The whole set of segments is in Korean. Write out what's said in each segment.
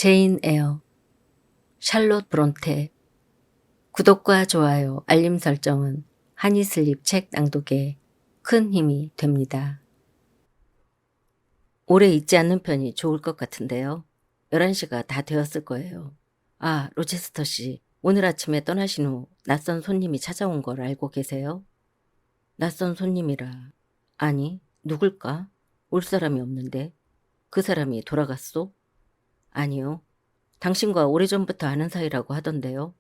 제인 에어, 샬롯 브론테. 구독과 좋아요, 알림 설정은 하니슬립 책 낭독에 큰 힘이 됩니다. 오래 있지 않는 편이 좋을 것 같은데요. 11시가 다 되었을 거예요. 아, 로체스터 씨, 오늘 아침에 떠나신 후 낯선 손님이 찾아온 걸 알고 계세요? 낯선 손님이라. 아니, 누굴까? 올 사람이 없는데. 그 사람이 돌아갔소? 아니요. 당신과 오래전부터 아는 사이라고 하던데요.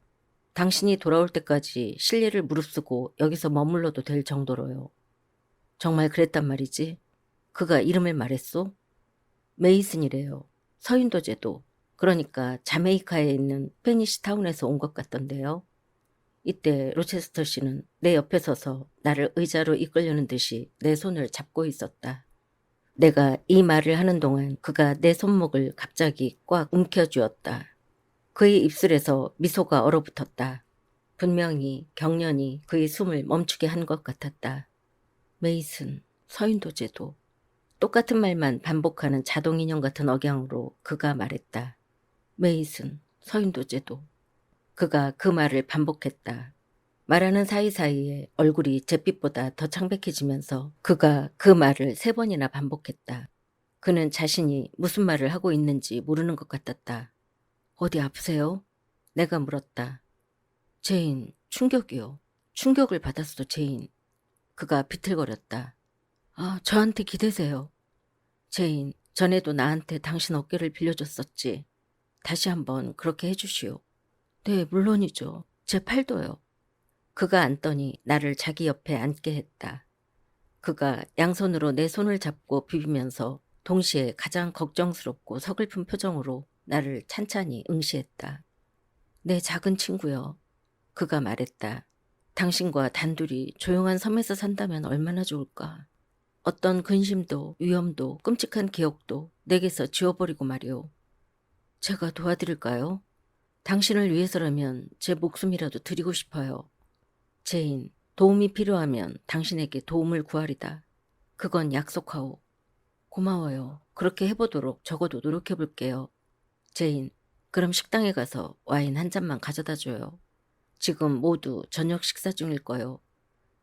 당신이 돌아올 때까지 실례를 무릅쓰고 여기서 머물러도 될 정도로요. 정말 그랬단 말이지? 그가 이름을 말했소? 메이슨이래요. 서인도 제도. 그러니까 자메이카에 있는 페니시 타운에서 온 것 같던데요. 이때 로체스터 씨는 내 옆에 서서 나를 의자로 이끌려는 듯이 내 손을 잡고 있었다. 내가 이 말을 하는 동안 그가 내 손목을 갑자기 꽉 움켜쥐었다. 그의 입술에서 미소가 얼어붙었다. 분명히 경련이 그의 숨을 멈추게 한 것 같았다. 메이슨, 서인도 제도. 똑같은 말만 반복하는 자동인형 같은 억양으로 그가 말했다. 메이슨, 서인도 제도. 그가 그 말을 반복했다. 말하는 사이사이에 얼굴이 잿빛보다 더 창백해지면서 그가 그 말을 3번이나 반복했다. 그는 자신이 무슨 말을 하고 있는지 모르는 것 같았다. 어디 아프세요? 내가 물었다. 제인, 충격이요. 충격을 받았어, 제인. 그가 비틀거렸다. 아, 저한테 기대세요. 제인, 전에도 나한테 당신 어깨를 빌려줬었지. 다시 한번 그렇게 해주시오. 네, 물론이죠. 제 팔도요. 그가 앉더니 나를 자기 옆에 앉게 했다. 그가 양손으로 내 손을 잡고 비비면서 동시에 가장 걱정스럽고 서글픈 표정으로 나를 찬찬히 응시했다. 내 작은 친구요. 그가 말했다. 당신과 단둘이 조용한 섬에서 산다면 얼마나 좋을까. 어떤 근심도 위험도 끔찍한 기억도 내게서 지워버리고 말이오. 제가 도와드릴까요? 당신을 위해서라면 제 목숨이라도 드리고 싶어요. 제인, 도움이 필요하면 당신에게 도움을 구하리다. 그건 약속하오. 고마워요. 그렇게 해보도록 적어도 노력해볼게요. 제인, 그럼 식당에 가서 와인 한 잔만 가져다 줘요. 지금 모두 저녁 식사 중일 거요.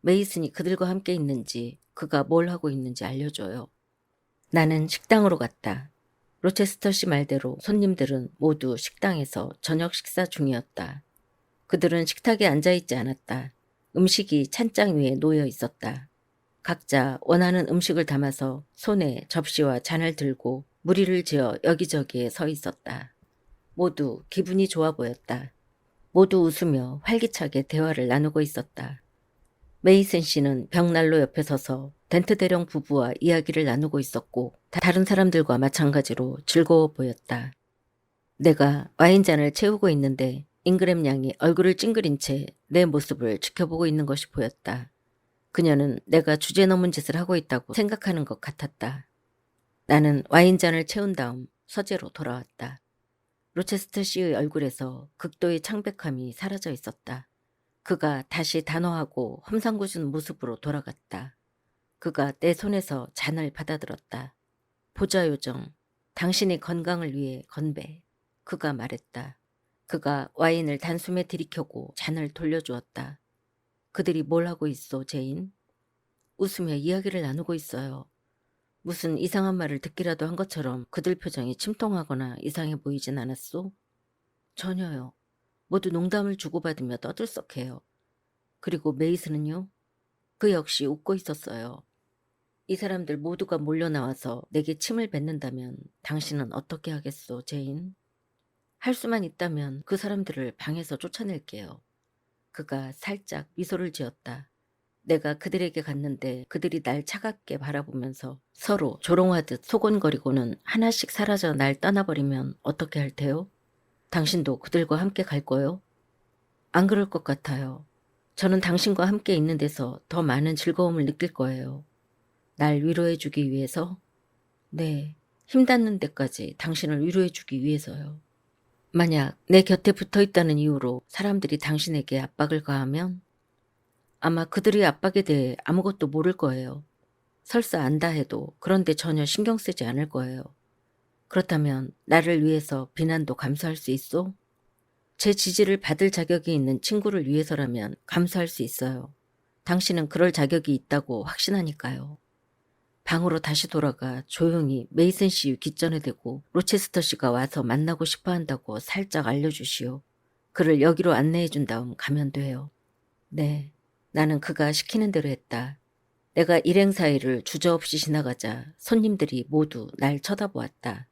메이슨이 그들과 함께 있는지 그가 뭘 하고 있는지 알려줘요. 나는 식당으로 갔다. 로체스터 씨 말대로 손님들은 모두 식당에서 저녁 식사 중이었다. 그들은 식탁에 앉아있지 않았다. 음식이 찬장 위에 놓여 있었다. 각자 원하는 음식을 담아서 손에 접시와 잔을 들고 무리를 지어 여기저기에 서 있었다. 모두 기분이 좋아 보였다. 모두 웃으며 활기차게 대화를 나누고 있었다. 메이슨 씨는 벽난로 옆에 서서 덴트 대령 부부와 이야기를 나누고 있었고 다른 사람들과 마찬가지로 즐거워 보였다. 내가 와인잔을 채우고 있는데 잉그램 양이 얼굴을 찡그린 채 내 모습을 지켜보고 있는 것이 보였다. 그녀는 내가 주제넘은 짓을 하고 있다고 생각하는 것 같았다. 나는 와인잔을 채운 다음 서재로 돌아왔다. 로체스터 씨의 얼굴에서 극도의 창백함이 사라져 있었다. 그가 다시 단호하고 험상궂은 모습으로 돌아갔다. 그가 내 손에서 잔을 받아들었다. 보자 요정, 당신의 건강을 위해 건배. 그가 말했다. 그가 와인을 단숨에 들이켜고 잔을 돌려주었다. 그들이 뭘 하고 있어, 제인? 웃으며 이야기를 나누고 있어요. 무슨 이상한 말을 듣기라도 한 것처럼 그들 표정이 침통하거나 이상해 보이진 않았소? 전혀요. 모두 농담을 주고받으며 떠들썩해요. 그리고 메이슨은요? 그 역시 웃고 있었어요. 이 사람들 모두가 몰려 나와서 내게 침을 뱉는다면 당신은 어떻게 하겠소, 제인? 할 수만 있다면 그 사람들을 방에서 쫓아낼게요. 그가 살짝 미소를 지었다. 내가 그들에게 갔는데 그들이 날 차갑게 바라보면서 서로 조롱하듯 소곤거리고는 하나씩 사라져 날 떠나버리면 어떻게 할 테요? 당신도 그들과 함께 갈 거요? 안 그럴 것 같아요. 저는 당신과 함께 있는 데서 더 많은 즐거움을 느낄 거예요. 날 위로해주기 위해서? 네, 힘 닿는 데까지 당신을 위로해주기 위해서요. 만약 내 곁에 붙어있다는 이유로 사람들이 당신에게 압박을 가하면 아마 그들의 압박에 대해 아무것도 모를 거예요. 설사 안다 해도 그런데 전혀 신경 쓰지 않을 거예요. 그렇다면 나를 위해서 비난도 감수할 수 있소? 제 지지를 받을 자격이 있는 친구를 위해서라면 감수할 수 있어요. 당신은 그럴 자격이 있다고 확신하니까요. 방으로 다시 돌아가 조용히 메이슨 씨 귓전에 대고 로체스터 씨가 와서 만나고 싶어 한다고 살짝 알려주시오. 그를 여기로 안내해 준 다음 가면 돼요. 네, 나는 그가 시키는 대로 했다. 내가 일행 사이를 주저없이 지나가자 손님들이 모두 날 쳐다보았다.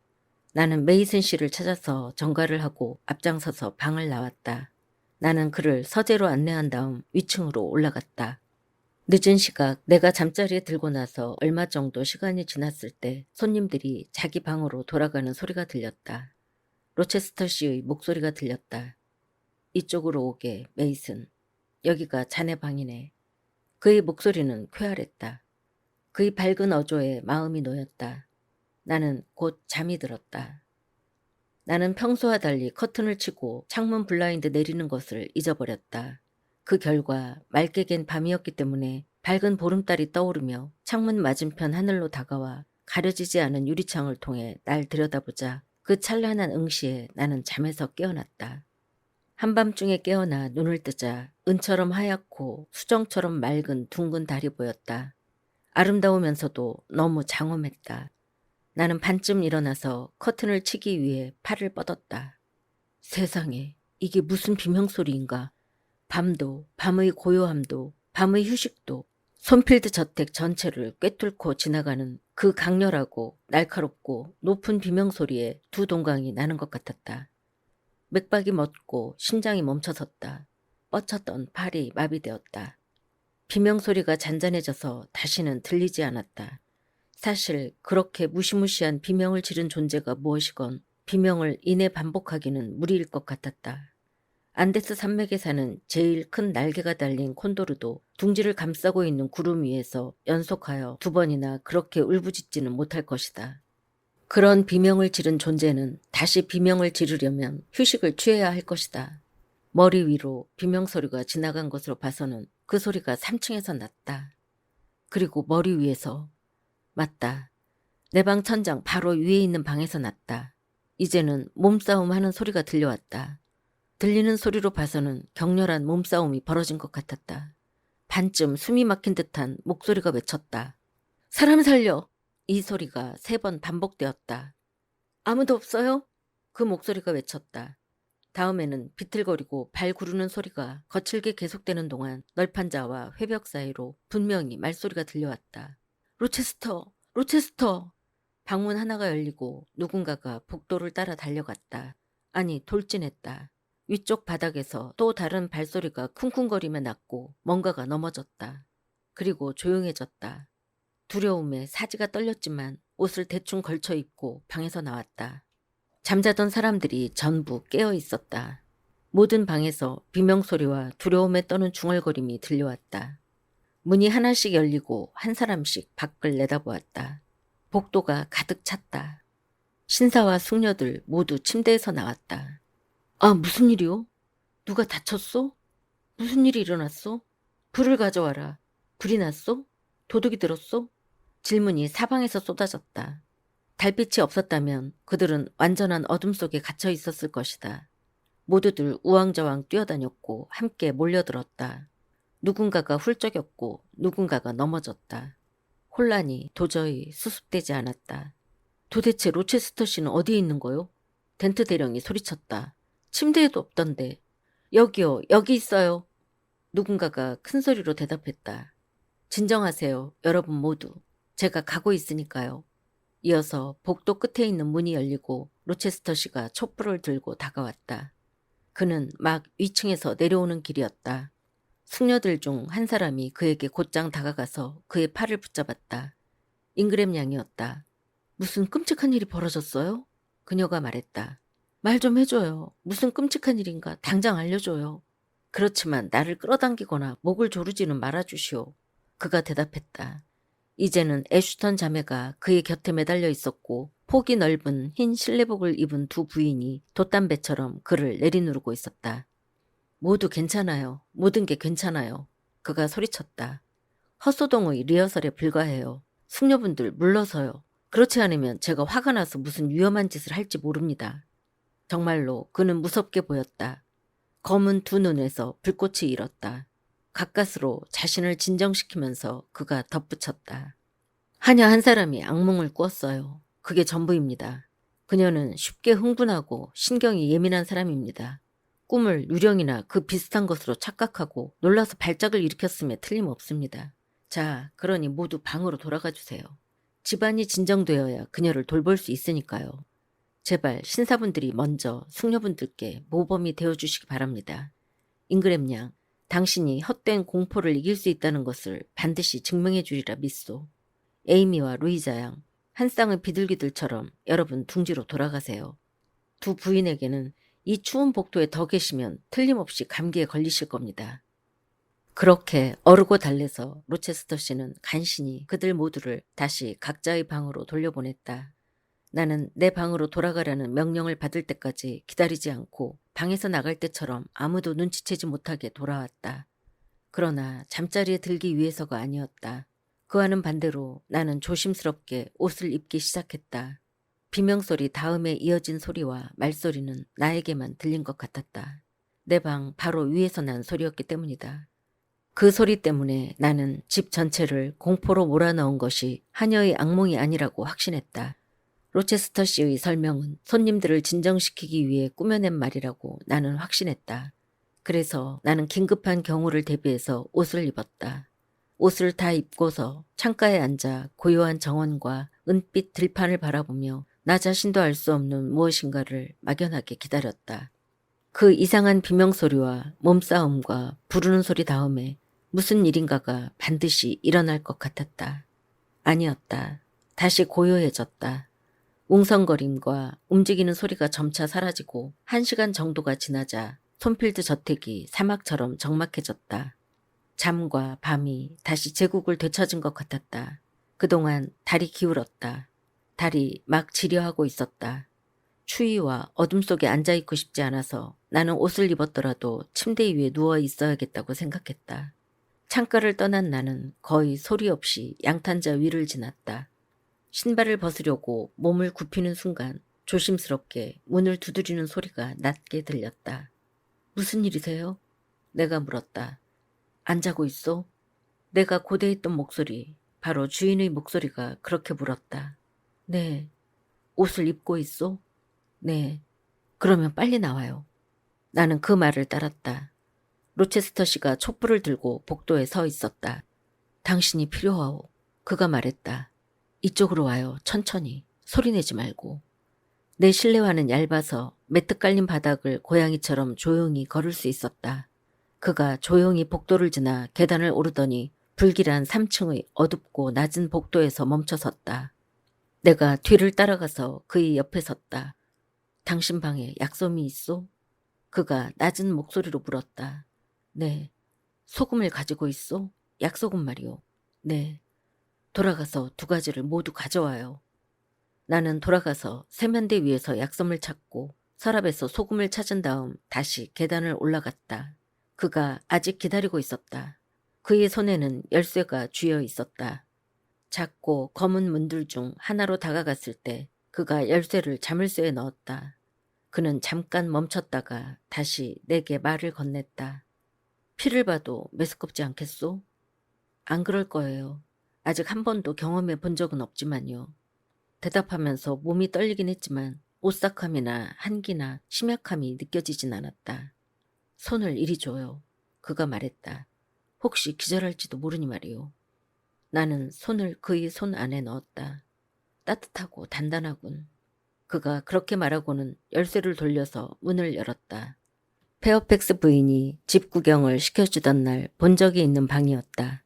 나는 메이슨 씨를 찾아서 전가를 하고 앞장서서 방을 나왔다. 나는 그를 서재로 안내한 다음 위층으로 올라갔다. 늦은 시각 내가 잠자리에 들고 나서 얼마 정도 시간이 지났을 때 손님들이 자기 방으로 돌아가는 소리가 들렸다. 로체스터 씨의 목소리가 들렸다. 이쪽으로 오게, 메이슨. 여기가 자네 방이네. 그의 목소리는 쾌활했다. 그의 밝은 어조에 마음이 놓였다. 나는 곧 잠이 들었다. 나는 평소와 달리 커튼을 치고 창문 블라인드 내리는 것을 잊어버렸다. 그 결과 맑게 갠 밤이었기 때문에 밝은 보름달이 떠오르며 창문 맞은편 하늘로 다가와 가려지지 않은 유리창을 통해 날 들여다보자 그 찬란한 응시에 나는 잠에서 깨어났다. 한밤중에 깨어나 눈을 뜨자 은처럼 하얗고 수정처럼 맑은 둥근 달이 보였다. 아름다우면서도 너무 장엄했다. 나는 반쯤 일어나서 커튼을 치기 위해 팔을 뻗었다. 세상에, 이게 무슨 비명소리인가. 밤도, 밤의 고요함도, 밤의 휴식도, 손필드 저택 전체를 꿰뚫고 지나가는 그 강렬하고 날카롭고 높은 비명소리에 두 동강이 나는 것 같았다. 맥박이 멎고 심장이 멈춰섰다. 뻗쳤던 팔이 마비되었다. 비명소리가 잔잔해져서 다시는 들리지 않았다. 사실 그렇게 무시무시한 비명을 지른 존재가 무엇이건 비명을 이내 반복하기는 무리일 것 같았다. 안데스 산맥에 사는 제일 큰 날개가 달린 콘도르도 둥지를 감싸고 있는 구름 위에서 연속하여 2번이나 그렇게 울부짖지는 못할 것이다. 그런 비명을 지른 존재는 다시 비명을 지르려면 휴식을 취해야 할 것이다. 머리 위로 비명소리가 지나간 것으로 봐서는 그 소리가 3층에서 났다. 그리고 머리 위에서, 맞다. 내 방 천장 바로 위에 있는 방에서 났다. 이제는 몸싸움하는 소리가 들려왔다. 들리는 소리로 봐서는 격렬한 몸싸움이 벌어진 것 같았다. 반쯤 숨이 막힌 듯한 목소리가 외쳤다. 사람 살려! 이 소리가 3번 반복되었다. 아무도 없어요? 그 목소리가 외쳤다. 다음에는 비틀거리고 발 구르는 소리가 거칠게 계속되는 동안 널판자와 회벽 사이로 분명히 말소리가 들려왔다. 로체스터! 로체스터! 방문 하나가 열리고 누군가가 복도를 따라 달려갔다. 아니, 돌진했다. 위쪽 바닥에서 또 다른 발소리가 쿵쿵거리며 났고 뭔가가 넘어졌다. 그리고 조용해졌다. 두려움에 사지가 떨렸지만 옷을 대충 걸쳐 입고 방에서 나왔다. 잠자던 사람들이 전부 깨어 있었다. 모든 방에서 비명소리와 두려움에 떠는 중얼거림이 들려왔다. 문이 하나씩 열리고 한 사람씩 밖을 내다보았다. 복도가 가득 찼다. 신사와 숙녀들 모두 침대에서 나왔다. 아, 무슨 일이오? 누가 다쳤소? 무슨 일이 일어났소? 불을 가져와라. 불이 났소? 도둑이 들었소? 질문이 사방에서 쏟아졌다. 달빛이 없었다면 그들은 완전한 어둠 속에 갇혀 있었을 것이다. 모두들 우왕좌왕 뛰어다녔고 함께 몰려들었다. 누군가가 훌쩍였고 누군가가 넘어졌다. 혼란이 도저히 수습되지 않았다. 도대체 로체스터 씨는 어디에 있는 거요? 덴트 대령이 소리쳤다. 침대에도 없던데. 여기요, 여기 있어요. 누군가가 큰 소리로 대답했다. 진정하세요, 여러분 모두. 제가 가고 있으니까요. 이어서 복도 끝에 있는 문이 열리고 로체스터 씨가 촛불을 들고 다가왔다. 그는 막 위층에서 내려오는 길이었다. 숙녀들 중 한 사람이 그에게 곧장 다가가서 그의 팔을 붙잡았다. 잉그램 양이었다. 무슨 끔찍한 일이 벌어졌어요? 그녀가 말했다. 말 좀 해줘요. 무슨 끔찍한 일인가 당장 알려줘요. 그렇지만 나를 끌어당기거나 목을 조르지는 말아주시오. 그가 대답했다. 이제는 애슈턴 자매가 그의 곁에 매달려 있었고 폭이 넓은 흰 실내복을 입은 두 부인이 돛담배처럼 그를 내리누르고 있었다. 모두 괜찮아요. 모든 게 괜찮아요. 그가 소리쳤다. 헛소동의 리허설에 불과해요. 숙녀분들 물러서요. 그렇지 않으면 제가 화가 나서 무슨 위험한 짓을 할지 모릅니다. 정말로 그는 무섭게 보였다. 검은 두 눈에서 불꽃이 일었다. 가까스로 자신을 진정시키면서 그가 덧붙였다. 하녀 한 사람이 악몽을 꾸었어요. 그게 전부입니다. 그녀는 쉽게 흥분하고 신경이 예민한 사람입니다. 꿈을 유령이나 그 비슷한 것으로 착각하고 놀라서 발작을 일으켰음에 틀림없습니다. 자, 그러니 모두 방으로 돌아가 주세요. 집안이 진정되어야 그녀를 돌볼 수 있으니까요. 제발 신사분들이 먼저 숙녀분들께 모범이 되어주시기 바랍니다. 잉그램 양, 당신이 헛된 공포를 이길 수 있다는 것을 반드시 증명해 주리라 믿소. 에이미와 루이자 양, 한 쌍의 비둘기들처럼 여러분 둥지로 돌아가세요. 두 부인에게는 이 추운 복도에 더 계시면 틀림없이 감기에 걸리실 겁니다. 그렇게 어르고 달래서 로체스터 씨는 간신히 그들 모두를 다시 각자의 방으로 돌려보냈다. 나는 내 방으로 돌아가라는 명령을 받을 때까지 기다리지 않고 방에서 나갈 때처럼 아무도 눈치채지 못하게 돌아왔다. 그러나 잠자리에 들기 위해서가 아니었다. 그와는 반대로 나는 조심스럽게 옷을 입기 시작했다. 비명소리 다음에 이어진 소리와 말소리는 나에게만 들린 것 같았다. 내 방 바로 위에서 난 소리였기 때문이다. 그 소리 때문에 나는 집 전체를 공포로 몰아넣은 것이 하녀의 악몽이 아니라고 확신했다. 로체스터 씨의 설명은 손님들을 진정시키기 위해 꾸며낸 말이라고 나는 확신했다. 그래서 나는 긴급한 경우를 대비해서 옷을 입었다. 옷을 다 입고서 창가에 앉아 고요한 정원과 은빛 들판을 바라보며 나 자신도 알 수 없는 무엇인가를 막연하게 기다렸다. 그 이상한 비명소리와 몸싸움과 부르는 소리 다음에 무슨 일인가가 반드시 일어날 것 같았다. 아니었다. 다시 고요해졌다. 웅성거림과 움직이는 소리가 점차 사라지고 1시간 정도가 지나자 손필드 저택이 사막처럼 적막해졌다. 잠과 밤이 다시 제국을 되찾은 것 같았다. 그동안 달이 기울었다. 달이 막 지려하고 있었다. 추위와 어둠 속에 앉아있고 싶지 않아서 나는 옷을 입었더라도 침대 위에 누워 있어야겠다고 생각했다. 창가를 떠난 나는 거의 소리 없이 양탄자 위를 지났다. 신발을 벗으려고 몸을 굽히는 순간 조심스럽게 문을 두드리는 소리가 낮게 들렸다. 무슨 일이세요? 내가 물었다. 안 자고 있어? 내가 고대했던 목소리, 바로 주인의 목소리가 그렇게 물었다. 네. 옷을 입고 있어? 네. 그러면 빨리 나와요. 나는 그 말을 따랐다. 로체스터 씨가 촛불을 들고 복도에 서 있었다. 당신이 필요하오. 그가 말했다. 이쪽으로 와요. 천천히. 소리내지 말고. 내 실내화는 얇아서 매트 깔린 바닥을 고양이처럼 조용히 걸을 수 있었다. 그가 조용히 복도를 지나 계단을 오르더니 불길한 3층의 어둡고 낮은 복도에서 멈춰섰다. 내가 뒤를 따라가서 그의 옆에 섰다. 당신 방에 약솜이 있소? 그가 낮은 목소리로 물었다. 네. 소금을 가지고 있소? 약소금 말이오. 네. 돌아가서 2가지를 모두 가져와요. 나는 돌아가서 세면대 위에서 약솜을 찾고 서랍에서 소금을 찾은 다음 다시 계단을 올라갔다. 그가 아직 기다리고 있었다. 그의 손에는 열쇠가 쥐어 있었다. 작고 검은 문들 중 하나로 다가갔을 때 그가 열쇠를 자물쇠에 넣었다. 그는 잠깐 멈췄다가 다시 내게 말을 건넸다. 피를 봐도 메스껍지 않겠소? 안 그럴 거예요. 아직 한 번도 경험해 본 적은 없지만요. 대답하면서 몸이 떨리긴 했지만 오싹함이나 한기나 심약함이 느껴지진 않았다. 손을 이리 줘요. 그가 말했다. 혹시 기절할지도 모르니 말이오. 나는 손을 그의 손 안에 넣었다. 따뜻하고 단단하군. 그가 그렇게 말하고는 열쇠를 돌려서 문을 열었다. 페어팩스 부인이 집 구경을 시켜주던 날 본 적이 있는 방이었다.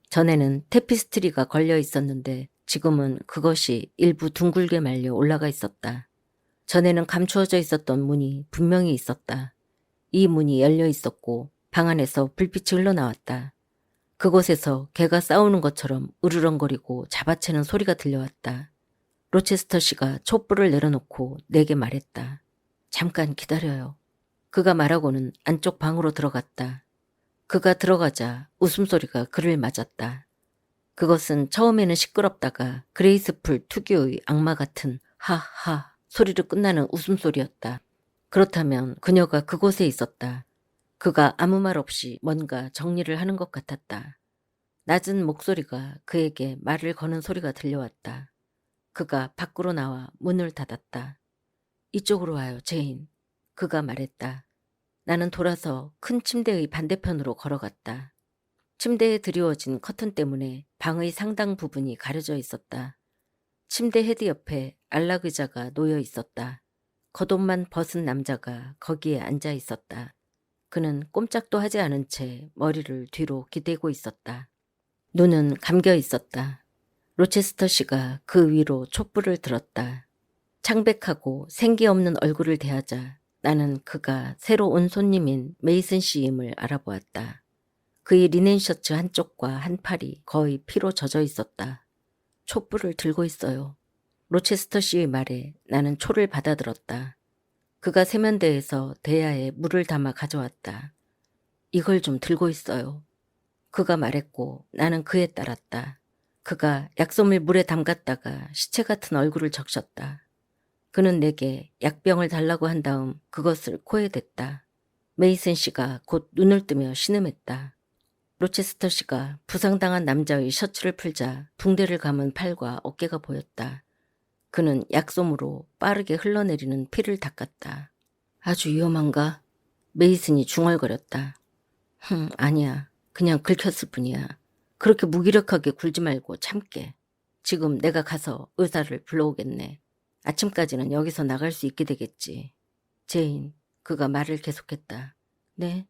전에는 테피스트리가 걸려 있었는데 지금은 그것이 일부 둥글게 말려 올라가 있었다. 전에는 감추어져 있었던 문이 분명히 있었다. 이 문이 열려 있었고 방 안에서 불빛이 흘러나왔다. 그곳에서 개가 싸우는 것처럼 으르렁거리고 잡아채는 소리가 들려왔다. 로체스터 씨가 촛불을 내려놓고 내게 말했다. 잠깐 기다려요. 그가 말하고는 안쪽 방으로 들어갔다. 그가 들어가자 웃음소리가 그를 맞았다. 그것은 처음에는 시끄럽다가 그레이스풀 특유의 악마 같은 하하 소리로 끝나는 웃음소리였다. 그렇다면 그녀가 그곳에 있었다. 그가 아무 말 없이 뭔가 정리를 하는 것 같았다. 낮은 목소리가 그에게 말을 거는 소리가 들려왔다. 그가 밖으로 나와 문을 닫았다. 이쪽으로 와요, 제인. 그가 말했다. 나는 돌아서 큰 침대의 반대편으로 걸어갔다. 침대에 드리워진 커튼 때문에 방의 상당 부분이 가려져 있었다. 침대 헤드 옆에 안락 의자가 놓여 있었다. 겉옷만 벗은 남자가 거기에 앉아 있었다. 그는 꼼짝도 하지 않은 채 머리를 뒤로 기대고 있었다. 눈은 감겨 있었다. 로체스터 씨가 그 위로 촛불을 들었다. 창백하고 생기 없는 얼굴을 대하자 나는 그가 새로 온 손님인 메이슨 씨임을 알아보았다. 그의 리넨 셔츠 한쪽과 한 팔이 거의 피로 젖어 있었다. 촛불을 들고 있어요. 로체스터 씨의 말에 나는 초를 받아들었다. 그가 세면대에서 대야에 물을 담아 가져왔다. 이걸 좀 들고 있어요. 그가 말했고 나는 그에 따랐다. 그가 약솜을 물에 담갔다가 시체 같은 얼굴을 적셨다. 그는 내게 약병을 달라고 한 다음 그것을 코에 댔다. 메이슨 씨가 곧 눈을 뜨며 신음했다. 로체스터 씨가 부상당한 남자의 셔츠를 풀자 붕대를 감은 팔과 어깨가 보였다. 그는 약솜으로 빠르게 흘러내리는 피를 닦았다. 아주 위험한가? 메이슨이 중얼거렸다. 아니야. 그냥 긁혔을 뿐이야. 그렇게 무기력하게 굴지 말고 참게. 지금 내가 가서 의사를 불러오겠네. 아침까지는 여기서 나갈 수 있게 되겠지. 제인, 그가 말을 계속했다. 네?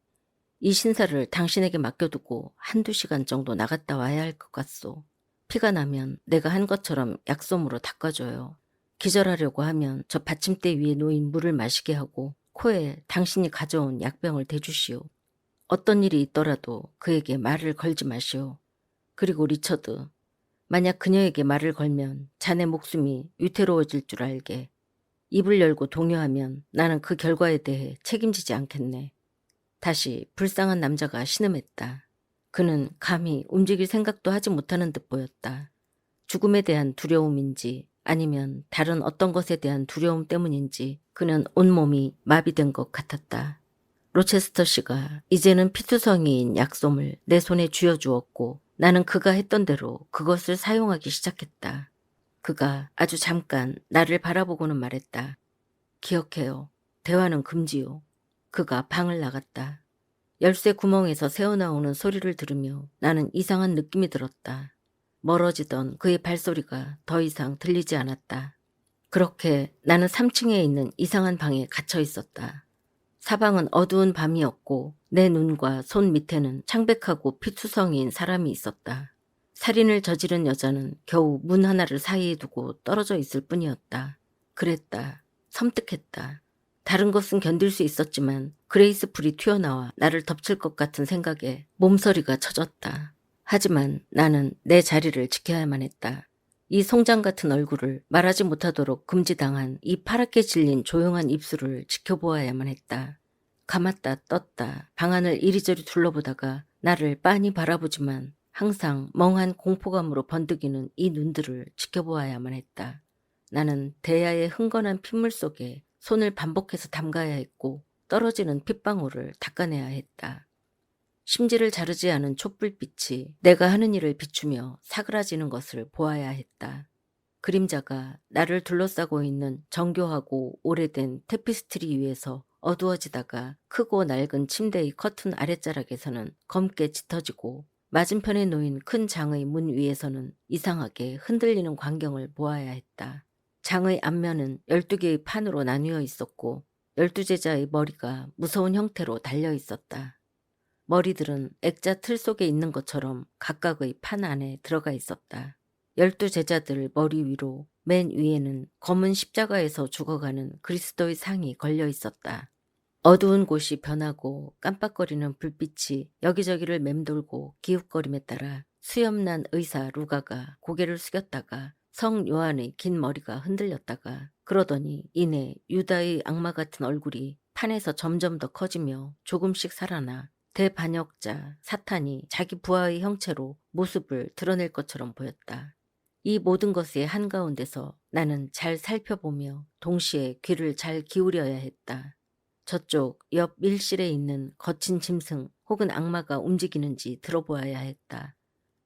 이 신사를 당신에게 맡겨두고 한두 시간 정도 나갔다 와야 할 것 같소. 피가 나면 내가 한 것처럼 약솜으로 닦아줘요. 기절하려고 하면 저 받침대 위에 놓인 물을 마시게 하고 코에 당신이 가져온 약병을 대주시오. 어떤 일이 있더라도 그에게 말을 걸지 마시오. 그리고 리처드, 만약 그녀에게 말을 걸면 자네 목숨이 위태로워질 줄 알게. 입을 열고 동요하면 나는 그 결과에 대해 책임지지 않겠네. 다시 불쌍한 남자가 신음했다. 그는 감히 움직일 생각도 하지 못하는 듯 보였다. 죽음에 대한 두려움인지 아니면 다른 어떤 것에 대한 두려움 때문인지 그는 온몸이 마비된 것 같았다. 로체스터 씨가 이제는 피투성이인 약솜을 내 손에 쥐어주었고 나는 그가 했던 대로 그것을 사용하기 시작했다. 그가 아주 잠깐 나를 바라보고는 말했다. 기억해요. 대화는 금지요. 그가 방을 나갔다. 열쇠 구멍에서 새어나오는 소리를 들으며 나는 이상한 느낌이 들었다. 멀어지던 그의 발소리가 더 이상 들리지 않았다. 그렇게 나는 3층에 있는 이상한 방에 갇혀 있었다. 사방은 어두운 밤이었고 내 눈과 손 밑에는 창백하고 피투성이인 사람이 있었다. 살인을 저지른 여자는 겨우 문 하나를 사이에 두고 떨어져 있을 뿐이었다. 그랬다. 섬뜩했다. 다른 것은 견딜 수 있었지만 그레이스 풀이 튀어나와 나를 덮칠 것 같은 생각에 몸서리가 쳐졌다. 하지만 나는 내 자리를 지켜야만 했다. 이 송장 같은 얼굴을 말하지 못하도록 금지당한 이 파랗게 질린 조용한 입술을 지켜보아야만 했다. 감았다 떴다 방안을 이리저리 둘러보다가 나를 빤히 바라보지만 항상 멍한 공포감으로 번득이는 이 눈들을 지켜보아야만 했다. 나는 대야의 흥건한 핏물 속에 손을 반복해서 담가야 했고 떨어지는 핏방울을 닦아내야 했다. 심지를 자르지 않은 촛불빛이 내가 하는 일을 비추며 사그라지는 것을 보아야 했다. 그림자가 나를 둘러싸고 있는 정교하고 오래된 테피스트리 위에서 어두워지다가 크고 낡은 침대의 커튼 아랫자락에서는 검게 짙어지고 맞은편에 놓인 큰 장의 문 위에서는 이상하게 흔들리는 광경을 보아야 했다. 장의 앞면은 12개의 판으로 나뉘어 있었고 12제자의 머리가 무서운 형태로 달려 있었다. 머리들은 액자 틀 속에 있는 것처럼 각각의 판 안에 들어가 있었다. 12제자들 머리 위로 맨 위에는 검은 십자가에서 죽어가는 그리스도의 상이 걸려 있었다. 어두운 곳이 변하고 깜빡거리는 불빛이 여기저기를 맴돌고 기웃거림에 따라 수염난 의사 루가가 고개를 숙였다가 성 요한의 긴 머리가 흔들렸다가 그러더니 이내 유다의 악마 같은 얼굴이 판에서 점점 더 커지며 조금씩 살아나 대반역자 사탄이 자기 부하의 형체로 모습을 드러낼 것처럼 보였다. 이 모든 것의 한가운데서 나는 잘 살펴보며 동시에 귀를 잘 기울여야 했다. 저쪽 옆 밀실에 있는 거친 짐승 혹은 악마가 움직이는지 들어보아야 했다.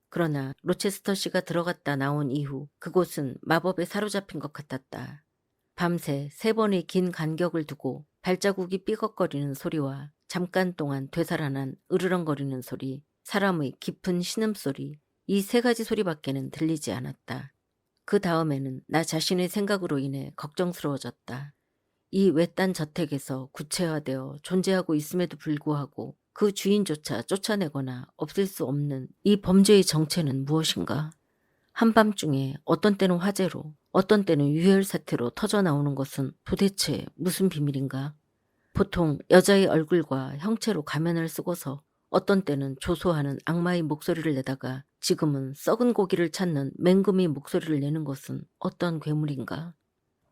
그러나 로체스터 씨가 들어갔다 나온 이후 그곳은 마법에 사로잡힌 것 같았다. 밤새 3번의 긴 간격을 두고 발자국이 삐걱거리는 소리와 잠깐 동안 되살아난 으르렁거리는 소리, 사람의 깊은 신음소리, 이 3가지 소리밖에는 들리지 않았다. 그 다음에는 나 자신의 생각으로 인해 걱정스러워졌다. 이 외딴 저택에서 구체화되어 존재하고 있음에도 불구하고 그 주인조차 쫓아내거나 없앨 수 없는 이 범죄의 정체는 무엇인가? 한밤중에 어떤 때는 화재로 어떤 때는 유혈 사태로 터져나오는 것은 도대체 무슨 비밀인가? 보통 여자의 얼굴과 형체로 가면을 쓰고서 어떤 때는 조소하는 악마의 목소리를 내다가 지금은 썩은 고기를 찾는 맹금의 목소리를 내는 것은 어떤 괴물인가?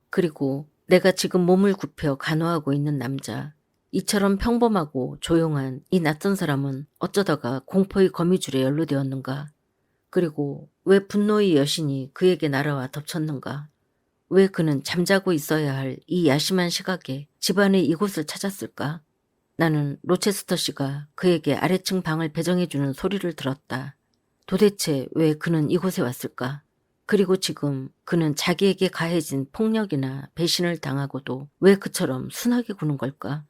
그리고 내가 지금 몸을 굽혀 간호하고 있는 남자, 이처럼 평범하고 조용한 이 낯선 사람은 어쩌다가 공포의 거미줄에 연루되었는가? 그리고 왜 분노의 여신이 그에게 날아와 덮쳤는가? 왜 그는 잠자고 있어야 할 이 야심한 시각에 집안의 이곳을 찾았을까? 나는 로체스터 씨가 그에게 아래층 방을 배정해주는 소리를 들었다. 도대체 왜 그는 이곳에 왔을까? 그리고 지금 그는 자기에게 가해진 폭력이나 배신을 당하고도 왜 그처럼 순하게 구는 걸까?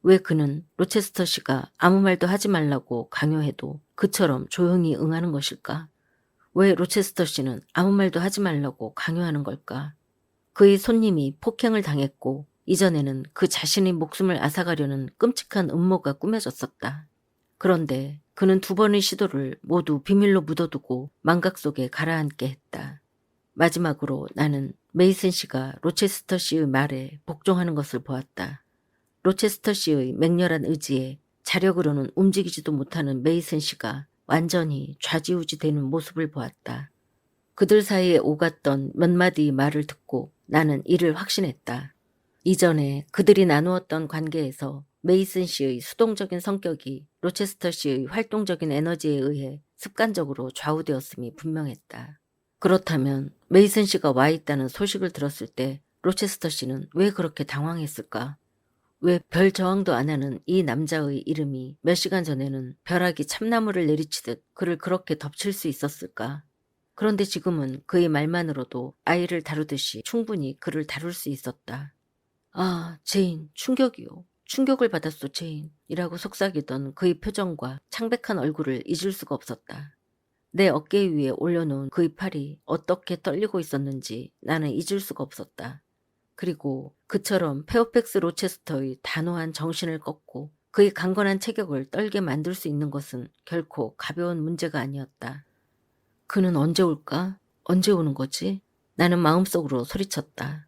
왜 그는 로체스터 씨가 아무 말도 하지 말라고 강요해도 그처럼 조용히 응하는 것일까? 왜 로체스터 씨는 아무 말도 하지 말라고 강요하는 걸까? 그의 손님이 폭행을 당했고 이전에는 그 자신의 목숨을 앗아가려는 끔찍한 음모가 꾸며졌었다. 그런데 그는 2번의 시도를 모두 비밀로 묻어두고 망각 속에 가라앉게 했다. 마지막으로 나는 메이슨 씨가 로체스터 씨의 말에 복종하는 것을 보았다. 로체스터 씨의 맹렬한 의지에 자력으로는 움직이지도 못하는 메이슨 씨가 완전히 좌지우지되는 모습을 보았다. 그들 사이에 오갔던 몇 마디의 말을 듣고 나는 이를 확신했다. 이전에 그들이 나누었던 관계에서 메이슨 씨의 수동적인 성격이 로체스터 씨의 활동적인 에너지에 의해 습관적으로 좌우되었음이 분명했다. 그렇다면 메이슨 씨가 와 있다는 소식을 들었을 때 로체스터 씨는 왜 그렇게 당황했을까? 왜 별 저항도 안 하는 이 남자의 이름이 몇 시간 전에는 벼락이 참나무를 내리치듯 그를 그렇게 덮칠 수 있었을까? 그런데 지금은 그의 말만으로도 아이를 다루듯이 충분히 그를 다룰 수 있었다. 아, 제인, 충격이요. 충격을 받았소, 제인. 이라고 속삭이던 그의 표정과 창백한 얼굴을 잊을 수가 없었다. 내 어깨 위에 올려놓은 그의 팔이 어떻게 떨리고 있었는지 나는 잊을 수가 없었다. 그리고 그처럼 페어팩스 로체스터의 단호한 정신을 꺾고 그의 강건한 체격을 떨게 만들 수 있는 것은 결코 가벼운 문제가 아니었다. 그는 언제 올까? 언제 오는 거지? 나는 마음속으로 소리쳤다.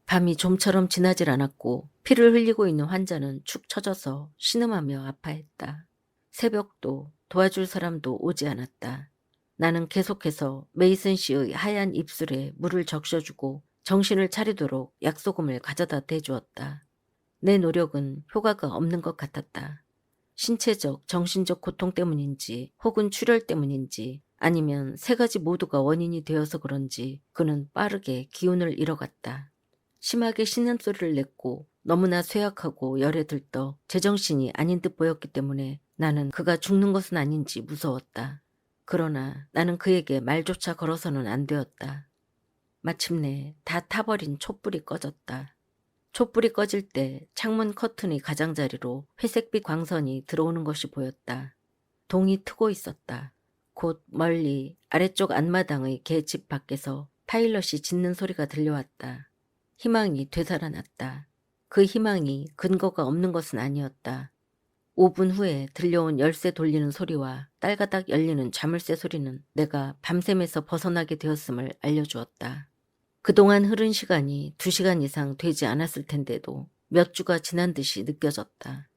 밤이 좀처럼 지나질 않았고 피를 흘리고 있는 환자는 축 처져서 신음하며 아파했다. 새벽도 도와줄 사람도 오지 않았다. 나는 계속해서 메이슨 씨의 하얀 입술에 물을 적셔주고 정신을 차리도록 약소금을 가져다 대주었다. 내 노력은 효과가 없는 것 같았다. 신체적, 정신적 고통 때문인지 혹은 출혈 때문인지 아니면 3가지 모두가 원인이 되어서 그런지 그는 빠르게 기운을 잃어갔다. 심하게 신음소리를 냈고 너무나 쇠약하고 열에 들떠 제정신이 아닌 듯 보였기 때문에 나는 그가 죽는 것은 아닌지 무서웠다. 그러나 나는 그에게 말조차 걸어서는 안 되었다. 마침내 다 타버린 촛불이 꺼졌다. 촛불이 꺼질 때 창문 커튼의 가장자리로 회색빛 광선이 들어오는 것이 보였다. 동이 트고 있었다. 곧 멀리 아래쪽 앞마당의 개집 밖에서 파일럿이 짖는 소리가 들려왔다. 희망이 되살아났다. 그 희망이 근거가 없는 것은 아니었다. 5분 후에 들려온 열쇠 돌리는 소리와 딸가닥 열리는 자물쇠 소리는 내가 밤샘에서 벗어나게 되었음을 알려주었다. 그동안 흐른 시간이 2시간 이상 되지 않았을 텐데도 몇 주가 지난 듯이 느껴졌다.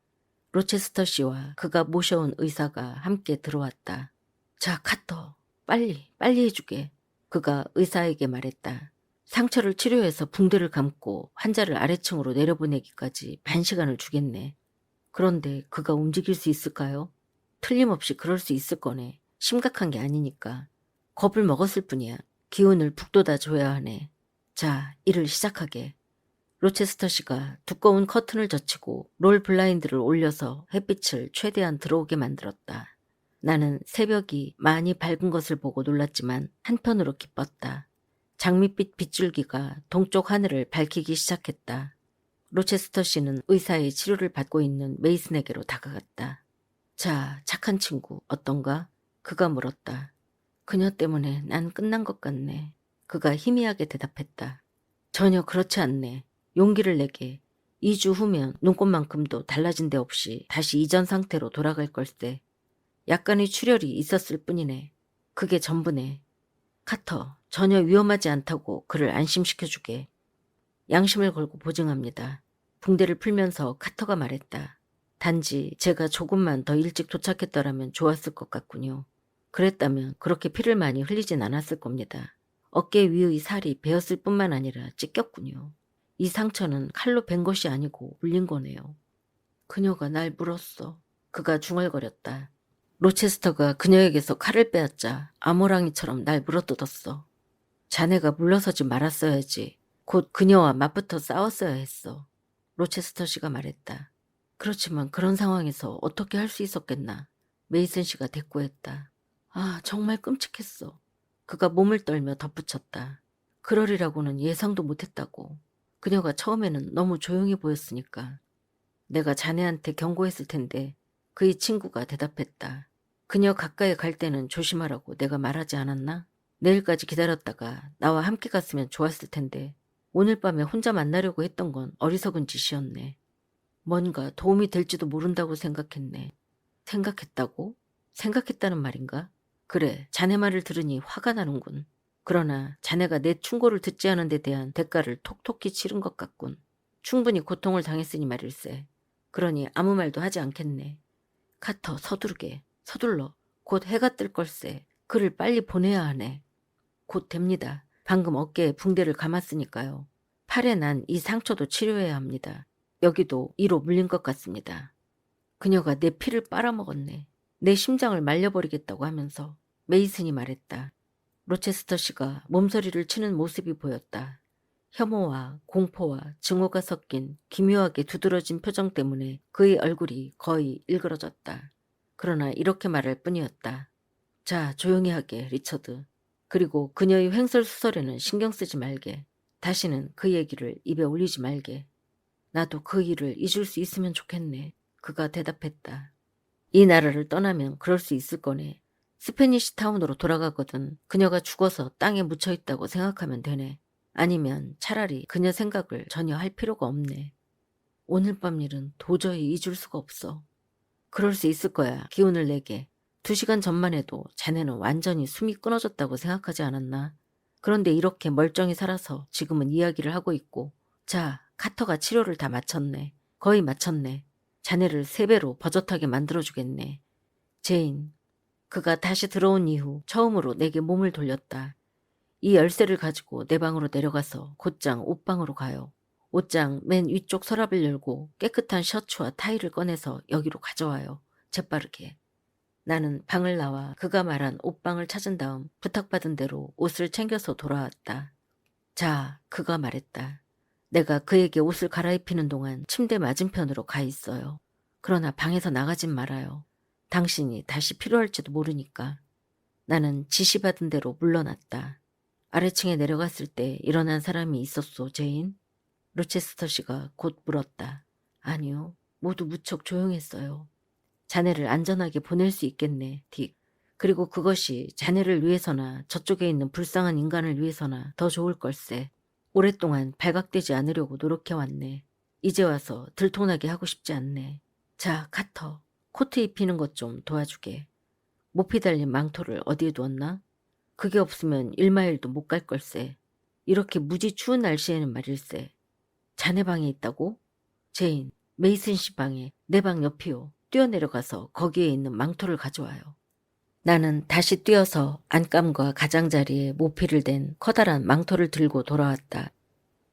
로체스터 씨와 그가 모셔온 의사가 함께 들어왔다. 자, 카터, 빨리 해주게. 그가 의사에게 말했다. 상처를 치료해서 붕대를 감고 환자를 아래층으로 내려보내기까지 반 시간을 주겠네. 그런데 그가 움직일 수 있을까요? 틀림없이 그럴 수 있을 거네. 심각한 게 아니니까. 겁을 먹었을 뿐이야. 기운을 북돋아 줘야 하네. 자, 일을 시작하게. 로체스터 씨가 두꺼운 커튼을 젖히고 롤 블라인드를 올려서 햇빛을 최대한 들어오게 만들었다. 나는 새벽이 많이 밝은 것을 보고 놀랐지만 한편으로 기뻤다. 장밋빛 빗줄기가 동쪽 하늘을 밝히기 시작했다. 로체스터 씨는 의사의 치료를 받고 있는 메이슨에게로 다가갔다. 자, 착한 친구, 어떤가? 그가 물었다. 그녀 때문에 난 끝난 것 같네. 그가 희미하게 대답했다. 전혀 그렇지 않네. 용기를 내게. 2주 후면 눈꽃만큼도 달라진 데 없이 다시 이전 상태로 돌아갈 걸세. 약간의 출혈이 있었을 뿐이네. 그게 전부네. 카터, 전혀 위험하지 않다고 그를 안심시켜주게. 양심을 걸고 보증합니다. 붕대를 풀면서 카터가 말했다. 단지 제가 조금만 더 일찍 도착했더라면 좋았을 것 같군요. 그랬다면 그렇게 피를 많이 흘리진 않았을 겁니다. 어깨 위의 살이 베었을 뿐만 아니라 찢겼군요. 이 상처는 칼로 벤 것이 아니고 물린 거네요. 그녀가 날 물었어. 그가 중얼거렸다. 로체스터가 그녀에게서 칼을 빼앗자 아모랑이처럼 날 물어뜯었어. 자네가 물러서지 말았어야지. 곧 그녀와 맞붙어 싸웠어야 했어. 로체스터 씨가 말했다. 그렇지만 그런 상황에서 어떻게 할 수 있었겠나. 메이슨 씨가 대꾸했다. 아, 정말 끔찍했어. 그가 몸을 떨며 덧붙였다. 그러리라고는 예상도 못했다고. 그녀가 처음에는 너무 조용히 보였으니까. 내가 자네한테 경고했을 텐데 그의 친구가 대답했다. 그녀 가까이 갈 때는 조심하라고 내가 말하지 않았나? 내일까지 기다렸다가 나와 함께 갔으면 좋았을 텐데 오늘 밤에 혼자 만나려고 했던 건 어리석은 짓이었네. 뭔가 도움이 될지도 모른다고 생각했네. 생각했다고? 생각했다는 말인가? 그래, 자네 말을 들으니 화가 나는군. 그러나 자네가 내 충고를 듣지 않은 데 대한 대가를 톡톡히 치른 것 같군. 충분히 고통을 당했으니 말일세. 그러니 아무 말도 하지 않겠네. 카터, 서두르게. 서둘러. 곧 해가 뜰 걸세. 그를 빨리 보내야 하네. 곧 됩니다. 방금 어깨에 붕대를 감았으니까요. 팔에 난 이 상처도 치료해야 합니다. 여기도 이로 물린 것 같습니다. 그녀가 내 피를 빨아먹었네. 내 심장을 말려버리겠다고 하면서 메이슨이 말했다. 로체스터 씨가 몸서리를 치는 모습이 보였다. 혐오와 공포와 증오가 섞인 기묘하게 두드러진 표정 때문에 그의 얼굴이 거의 일그러졌다. 그러나 이렇게 말할 뿐이었다. 자, 조용히 하게, 리처드. 그리고 그녀의 횡설수설에는 신경 쓰지 말게. 다시는 그 얘기를 입에 올리지 말게. 나도 그 일을 잊을 수 있으면 좋겠네. 그가 대답했다. 이 나라를 떠나면 그럴 수 있을 거네. 스페니시 타운으로 돌아가거든 그녀가 죽어서 땅에 묻혀있다고 생각하면 되네. 아니면 차라리 그녀 생각을 전혀 할 필요가 없네. 오늘 밤 일은 도저히 잊을 수가 없어. 그럴 수 있을 거야. 기운을 내게. 2시간 전만 해도 자네는 완전히 숨이 끊어졌다고 생각하지 않았나? 그런데 이렇게 멀쩡히 살아서 지금은 이야기를 하고 있고. 자, 카터가 치료를 다 마쳤네. 거의 마쳤네. 자네를 3배로 버젓하게 만들어주겠네. 제인, 그가 다시 들어온 이후 처음으로 내게 몸을 돌렸다. 이 열쇠를 가지고 내 방으로 내려가서 곧장 옷방으로 가요. 옷장 맨 위쪽 서랍을 열고 깨끗한 셔츠와 타이를 꺼내서 여기로 가져와요. 재빠르게. 나는 방을 나와 그가 말한 옷방을 찾은 다음 부탁받은 대로 옷을 챙겨서 돌아왔다. 자, 그가 말했다. 내가 그에게 옷을 갈아입히는 동안 침대 맞은편으로 가 있어요. 그러나 방에서 나가진 말아요. 당신이 다시 필요할지도 모르니까. 나는 지시받은 대로 물러났다. 아래층에 내려갔을 때 일어난 사람이 있었소, 제인? 로체스터 씨가 곧 물었다. 아니요, 모두 무척 조용했어요. 자네를 안전하게 보낼 수 있겠네, 딕. 그리고 그것이 자네를 위해서나 저쪽에 있는 불쌍한 인간을 위해서나 더 좋을 걸세. 오랫동안 발각되지 않으려고 노력해왔네. 이제 와서 들통나게 하고 싶지 않네. 자, 카터, 코트 입히는 것 좀 도와주게. 모피 달린 망토를 어디에 두었나? 그게 없으면 1마일도 못 갈 걸세. 이렇게 무지 추운 날씨에는 말일세. 자네 방에 있다고? 제인, 메이슨 씨 방에 내 방 옆이요. 뛰어내려가서 거기에 있는 망토를 가져와요. 나는 다시 뛰어서 안감과 가장자리에 모피를 댄 커다란 망토를 들고 돌아왔다.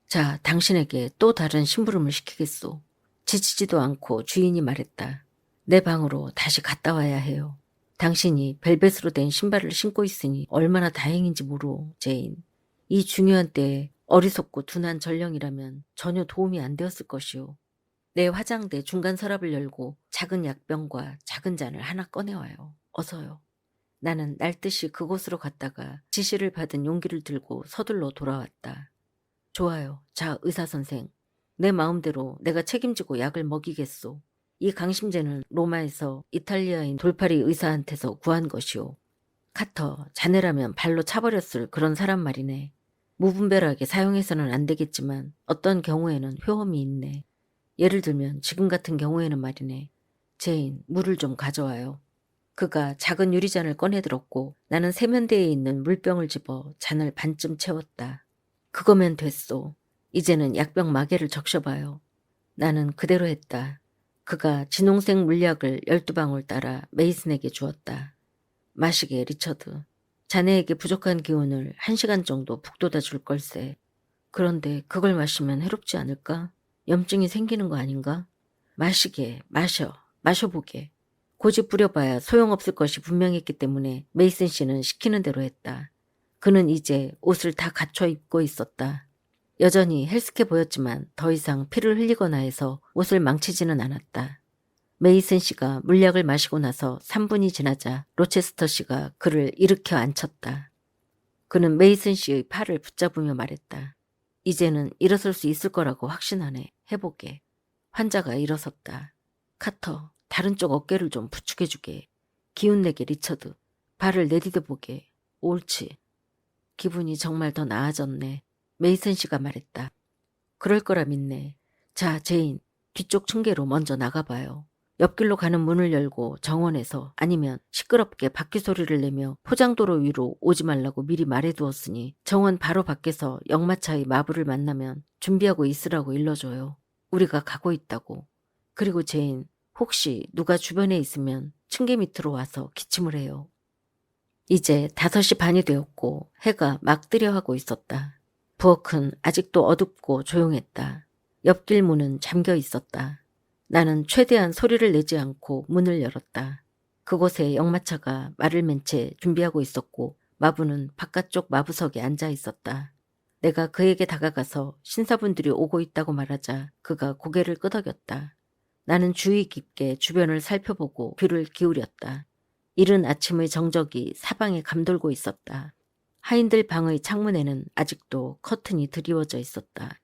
자, 당신에게 또 다른 심부름을 시키겠소. 지치지도 않고 주인이 말했다. 내 방으로 다시 갔다 와야 해요. 당신이 벨벳으로 된 신발을 신고 있으니 얼마나 다행인지 모르오, 제인. 이 중요한 때에 어리석고 둔한 전령이라면 전혀 도움이 안 되었을 것이오. 내 화장대 중간 서랍을 열고 작은 약병과 작은 잔을 하나 꺼내와요. 어서요. 나는 날듯이 그곳으로 갔다가 지시를 받은 용기를 들고 서둘러 돌아왔다. 좋아요. 자, 의사선생. 내 마음대로 내가 책임지고 약을 먹이겠소. 이 강심제는 로마에서 이탈리아인 돌팔이 의사한테서 구한 것이오. 카터, 자네라면 발로 차버렸을 그런 사람 말이네. 무분별하게 사용해서는 안 되겠지만 어떤 경우에는 효험이 있네. 예를 들면 지금 같은 경우에는 말이네. 제인, 물을 좀 가져와요. 그가 작은 유리잔을 꺼내들었고 나는 세면대에 있는 물병을 집어 잔을 반쯤 채웠다. 그거면 됐소. 이제는 약병 마개를 적셔봐요. 나는 그대로 했다. 그가 진홍색 물약을 12방울 따라 메이슨에게 주었다. 마시게, 리처드. 자네에게 부족한 기운을 1시간 정도 북돋아 줄 걸세. 그런데 그걸 마시면 해롭지 않을까? 염증이 생기는 거 아닌가? 마시게, 마셔보게. 고집 부려봐야 소용없을 것이 분명했기 때문에 메이슨 씨는 시키는 대로 했다. 그는 이제 옷을 다 갖춰 입고 있었다. 여전히 헬스케 보였지만 더 이상 피를 흘리거나 해서 옷을 망치지는 않았다. 메이슨 씨가 물약을 마시고 나서 3분이 지나자 로체스터 씨가 그를 일으켜 앉혔다. 그는 메이슨 씨의 팔을 붙잡으며 말했다. 이제는 일어설 수 있을 거라고 확신하네. 해보게. 환자가 일어섰다. 카터, 다른 쪽 어깨를 좀 부축해주게. 기운내게, 리처드. 발을 내디뎌보게. 옳지. 기분이 정말 더 나아졌네. 메이슨 씨가 말했다. 그럴 거라 믿네. 자, 제인, 뒤쪽 층계로 먼저 나가봐요. 옆길로 가는 문을 열고 정원에서 아니면 시끄럽게 바퀴 소리를 내며 포장도로 위로 오지 말라고 미리 말해두었으니 정원 바로 밖에서 역마차의 마부를 만나면 준비하고 있으라고 일러줘요. 우리가 가고 있다고. 그리고 제인, 혹시 누가 주변에 있으면 층계 밑으로 와서 기침을 해요. 이제 5시 반이 되었고 해가 막 뜨려 하고 있었다. 부엌은 아직도 어둡고 조용했다. 옆길 문은 잠겨 있었다. 나는 최대한 소리를 내지 않고 문을 열었다. 그곳에 역마차가 말을 맨 채 준비하고 있었고 마부는 바깥쪽 마부석에 앉아 있었다. 내가 그에게 다가가서 신사분들이 오고 있다고 말하자 그가 고개를 끄덕였다. 나는 주의 깊게 주변을 살펴보고 귀를 기울였다. 이른 아침의 정적이 사방에 감돌고 있었다. 하인들 방의 창문에는 아직도 커튼이 드리워져 있었다.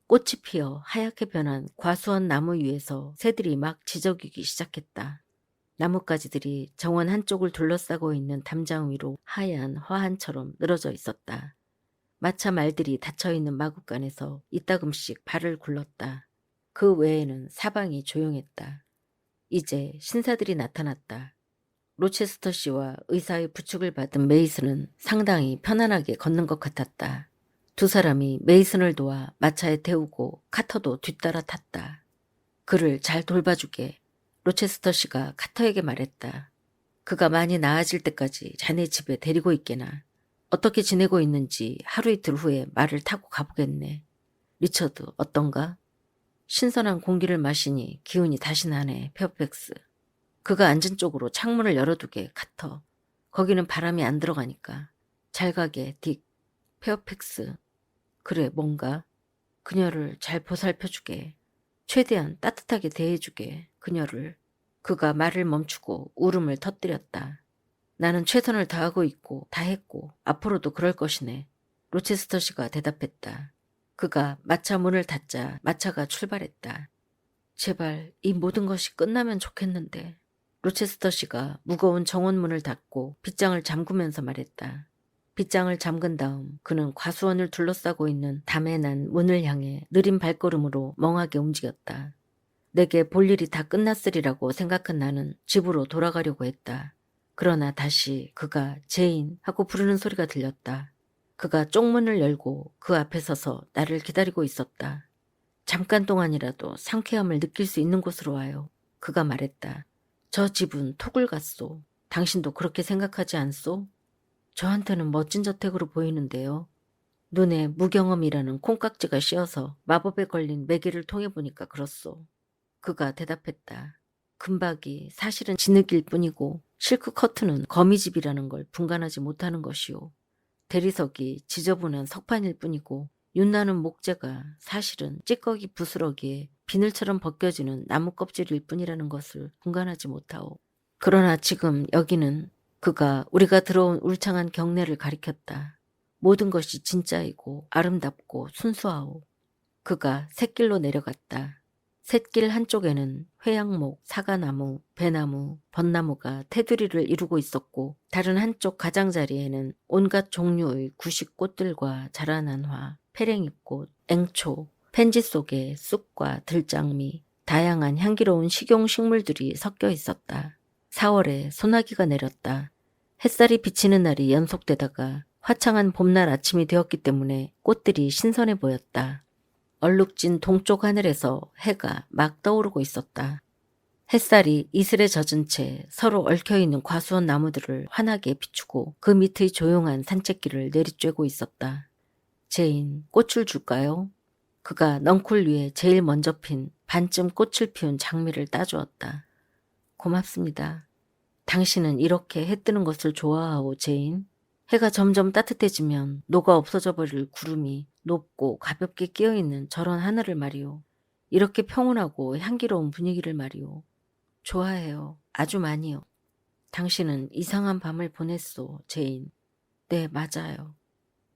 꽃이 피어 하얗게 변한 과수원 나무 위에서 새들이 막 지저귀기 시작했다. 나뭇가지들이 정원 한쪽을 둘러싸고 있는 담장 위로 하얀 화환처럼 늘어져 있었다. 마차 말들이 닫혀있는 마구간에서 이따금씩 발을 굴렀다. 그 외에는 사방이 조용했다. 이제 신사들이 나타났다. 로체스터 씨와 의사의 부축을 받은 메이슨은 상당히 편안하게 걷는 것 같았다. 두 사람이 메이슨을 도와 마차에 태우고 카터도 뒤따라 탔다. 그를 잘 돌봐주게. 로체스터 씨가 카터에게 말했다. 그가 많이 나아질 때까지 자네 집에 데리고 있게나. 어떻게 지내고 있는지 하루 이틀 후에 말을 타고 가보겠네. 리처드, 어떤가? 신선한 공기를 마시니 기운이 다시 나네, 페어팩스. 그가 앉은 쪽으로 창문을 열어두게, 카터. 거기는 바람이 안 들어가니까. 잘 가게, 딕. 페어팩스. 그래, 뭔가. 그녀를 잘 보살펴주게. 최대한 따뜻하게 대해주게, 그녀를. 그가 말을 멈추고 울음을 터뜨렸다. 나는 최선을 다하고 있고 다 했고 앞으로도 그럴 것이네. 로체스터 씨가 대답했다. 그가 마차 문을 닫자 마차가 출발했다. 제발 이 모든 것이 끝나면 좋겠는데. 로체스터 씨가 무거운 정원문을 닫고 빗장을 잠그면서 말했다. 빗장을 잠근 다음 그는 과수원을 둘러싸고 있는 담에 난 문을 향해 느린 발걸음으로 멍하게 움직였다. 내게 볼 일이 다 끝났으리라고 생각한 나는 집으로 돌아가려고 했다. 그러나 다시 그가 제인 하고 부르는 소리가 들렸다. 그가 쪽문을 열고 그 앞에 서서 나를 기다리고 있었다. 잠깐 동안이라도 상쾌함을 느낄 수 있는 곳으로 와요. 그가 말했다. 저 집은 톡을 갔소. 당신도 그렇게 생각하지 않소? 저한테는 멋진 저택으로 보이는데요. 눈에 무경험이라는 콩깍지가 씌어서 마법에 걸린 매개를 통해 보니까 그렇소. 그가 대답했다. 금박이 사실은 진흙일 뿐이고 실크 커튼은 거미집이라는 걸 분간하지 못하는 것이오. 대리석이 지저분한 석판일 뿐이고 윤나는 목재가 사실은 찌꺼기 부스러기에 비늘처럼 벗겨지는 나무 껍질일 뿐이라는 것을 분간하지 못하오. 그러나 지금 여기는 그가 우리가 들어온 울창한 경내를 가리켰다. 모든 것이 진짜이고 아름답고 순수하오. 그가 샛길로 내려갔다. 샛길 한쪽에는 회양목, 사과나무, 배나무, 벚나무가 테두리를 이루고 있었고 다른 한쪽 가장자리에는 온갖 종류의 구식 꽃들과 자라난 화, 페랭이꽃, 앵초, 펜지 속에 쑥과 들장미, 다양한 향기로운 식용식물들이 섞여 있었다. 4월에 소나기가 내렸다. 햇살이 비치는 날이 연속되다가 화창한 봄날 아침이 되었기 때문에 꽃들이 신선해 보였다. 얼룩진 동쪽 하늘에서 해가 막 떠오르고 있었다. 햇살이 이슬에 젖은 채 서로 얽혀있는 과수원 나무들을 환하게 비추고 그 밑의 조용한 산책길을 내리쬐고 있었다. 제인, 꽃을 줄까요? 그가 넝쿨 위에 제일 먼저 핀 반쯤 꽃을 피운 장미를 따주었다. 고맙습니다. 당신은 이렇게 해 뜨는 것을 좋아하오, 제인? 해가 점점 따뜻해지면 녹아 없어져 버릴 구름이 높고 가볍게 끼어있는 저런 하늘을 말이오. 이렇게 평온하고 향기로운 분위기를 말이오. 좋아해요. 아주 많이요. 당신은 이상한 밤을 보냈소, 제인. 네, 맞아요.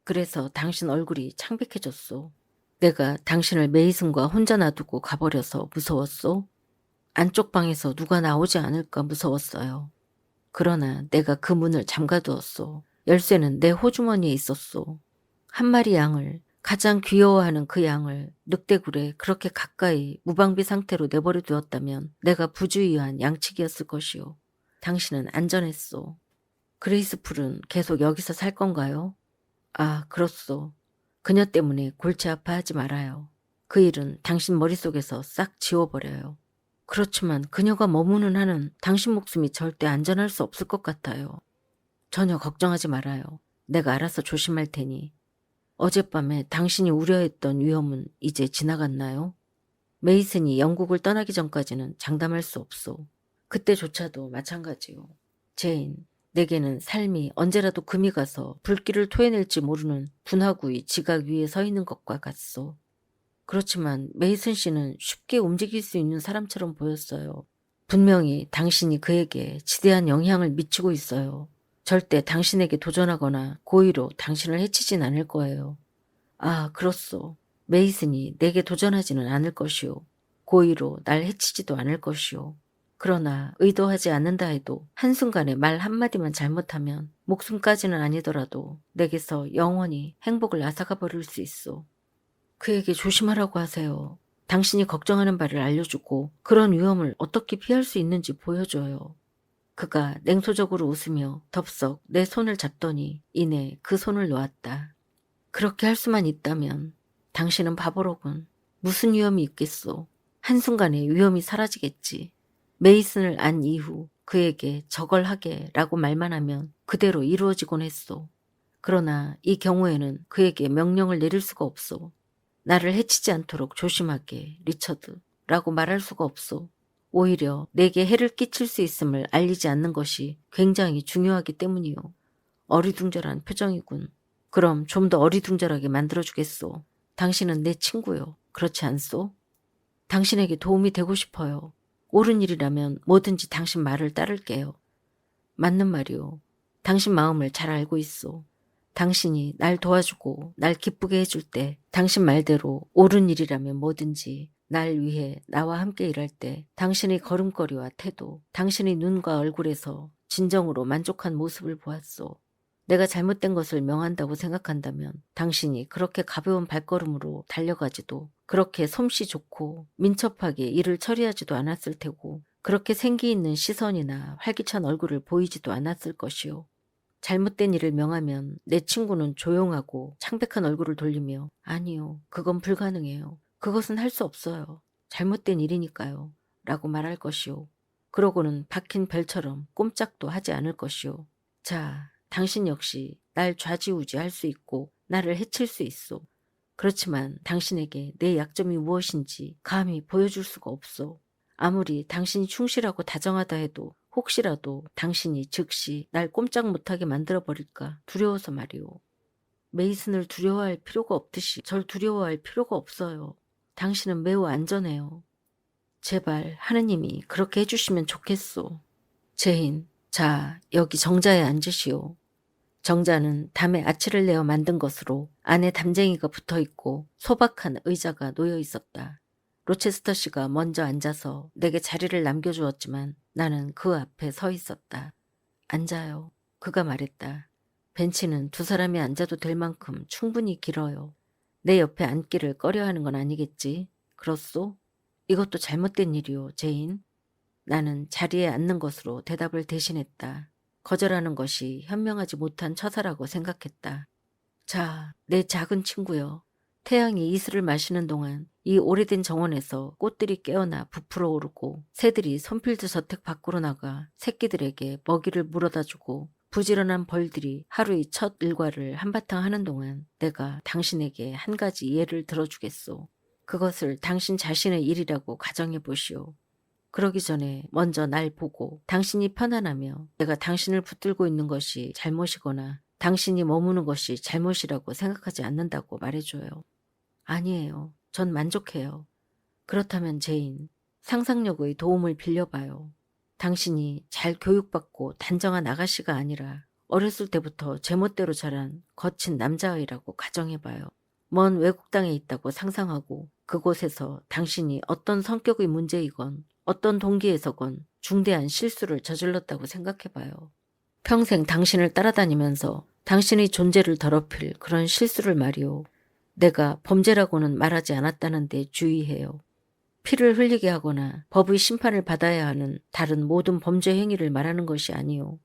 그래서 당신 얼굴이 창백해졌소. 내가 당신을 메이슨과 혼자 놔두고 가버려서 무서웠소? 안쪽 방에서 누가 나오지 않을까 무서웠어요. 그러나 내가 그 문을 잠가두었소. 열쇠는 내 호주머니에 있었소. 한 마리 양을, 가장 귀여워하는 그 양을 늑대굴에 그렇게 가까이 무방비 상태로 내버려 두었다면 내가 부주의한 양치기였을 것이오. 당신은 안전했소. 그레이스 풀은 계속 여기서 살 건가요? 아, 그렇소. 그녀 때문에 골치 아파하지 말아요. 그 일은 당신 머릿속에서 싹 지워버려요. 그렇지만 그녀가 머무는 한은 당신 목숨이 절대 안전할 수 없을 것 같아요. 전혀 걱정하지 말아요. 내가 알아서 조심할 테니. 어젯밤에 당신이 우려했던 위험은 이제 지나갔나요? 메이슨이 영국을 떠나기 전까지는 장담할 수 없소. 그때조차도 마찬가지요. 제인, 내게는 삶이 언제라도 금이 가서 불길을 토해낼지 모르는 분화구의 지각 위에 서 있는 것과 같소. 그렇지만 메이슨 씨는 쉽게 움직일 수 있는 사람처럼 보였어요. 분명히 당신이 그에게 지대한 영향을 미치고 있어요. 절대 당신에게 도전하거나 고의로 당신을 해치진 않을 거예요. 아, 그렇소. 메이슨이 내게 도전하지는 않을 것이오. 고의로 날 해치지도 않을 것이오. 그러나 의도하지 않는다 해도 한순간에 말 한마디만 잘못하면 목숨까지는 아니더라도 내게서 영원히 행복을 앗아가 버릴 수 있어. 그에게 조심하라고 하세요. 당신이 걱정하는 바를 알려주고 그런 위험을 어떻게 피할 수 있는지 보여줘요. 그가 냉소적으로 웃으며 덥석 내 손을 잡더니 이내 그 손을 놓았다. 그렇게 할 수만 있다면 당신은 바보로군. 무슨 위험이 있겠소. 한순간에 위험이 사라지겠지. 메이슨을 안 이후 그에게 저걸 하게 라고 말만 하면 그대로 이루어지곤 했소. 그러나 이 경우에는 그에게 명령을 내릴 수가 없소. 나를 해치지 않도록 조심하게, 리처드 라고 말할 수가 없소. 오히려 내게 해를 끼칠 수 있음을 알리지 않는 것이 굉장히 중요하기 때문이요. 어리둥절한 표정이군. 그럼 좀 더 어리둥절하게 만들어주겠소. 당신은 내 친구요. 그렇지 않소? 당신에게 도움이 되고 싶어요. 옳은 일이라면 뭐든지 당신 말을 따를게요. 맞는 말이오. 당신 마음을 잘 알고 있소. 당신이 날 도와주고 날 기쁘게 해줄 때 당신 말대로 옳은 일이라면 뭐든지 날 위해 나와 함께 일할 때 당신의 걸음걸이와 태도, 당신의 눈과 얼굴에서 진정으로 만족한 모습을 보았소. 내가 잘못된 것을 명한다고 생각한다면 당신이 그렇게 가벼운 발걸음으로 달려가지도 그렇게 솜씨 좋고 민첩하게 일을 처리하지도 않았을 테고 그렇게 생기 있는 시선이나 활기찬 얼굴을 보이지도 않았을 것이오. 잘못된 일을 명하면 내 친구는 조용하고 창백한 얼굴을 돌리며 아니요, 그건 불가능해요. 그것은 할 수 없어요. 잘못된 일이니까요. 라고 말할 것이오. 그러고는 박힌 별처럼 꼼짝도 하지 않을 것이오. 자, 당신 역시 날 좌지우지할 수 있고 나를 해칠 수 있소. 그렇지만 당신에게 내 약점이 무엇인지 감히 보여줄 수가 없소. 아무리 당신이 충실하고 다정하다 해도 혹시라도 당신이 즉시 날 꼼짝 못하게 만들어버릴까 두려워서 말이오. 메이슨을 두려워할 필요가 없듯이 절 두려워할 필요가 없어요. 당신은 매우 안전해요. 제발 하느님이 그렇게 해주시면 좋겠소. 제인, 자, 여기 정자에 앉으시오. 정자는 담에 아치를 내어 만든 것으로 안에 담쟁이가 붙어있고 소박한 의자가 놓여 있었다. 로체스터 씨가 먼저 앉아서 내게 자리를 남겨주었지만 나는 그 앞에 서 있었다. 앉아요. 그가 말했다. 벤치는 두 사람이 앉아도 될 만큼 충분히 길어요. 내 옆에 앉기를 꺼려하는 건 아니겠지? 그렇소? 이것도 잘못된 일이오, 제인. 나는 자리에 앉는 것으로 대답을 대신했다. 거절하는 것이 현명하지 못한 처사라고 생각했다. 자, 내 작은 친구여. 태양이 이슬을 마시는 동안 이 오래된 정원에서 꽃들이 깨어나 부풀어 오르고 새들이 손필드 저택 밖으로 나가 새끼들에게 먹이를 물어다 주고 부지런한 벌들이 하루의 첫 일과를 한바탕 하는 동안 내가 당신에게 한 가지 예를 들어주겠소. 그것을 당신 자신의 일이라고 가정해 보시오. 그러기 전에 먼저 날 보고 당신이 편안하며 내가 당신을 붙들고 있는 것이 잘못이거나 당신이 머무는 것이 잘못이라고 생각하지 않는다고 말해줘요. 아니에요. 전 만족해요. 그렇다면 제인, 상상력의 도움을 빌려봐요. 당신이 잘 교육받고 단정한 아가씨가 아니라 어렸을 때부터 제멋대로 자란 거친 남자아이라고 가정해봐요. 먼 외국 땅에 있다고 상상하고 그곳에서 당신이 어떤 성격의 문제이건 어떤 동기에서건 중대한 실수를 저질렀다고 생각해봐요. 평생 당신을 따라다니면서 당신의 존재를 더럽힐 그런 실수를 말이오. 내가 범죄라고는 말하지 않았다는데 주의해요. 피를 흘리게 하거나 법의 심판을 받아야 하는 다른 모든 범죄 행위를 말하는 것이 아니오.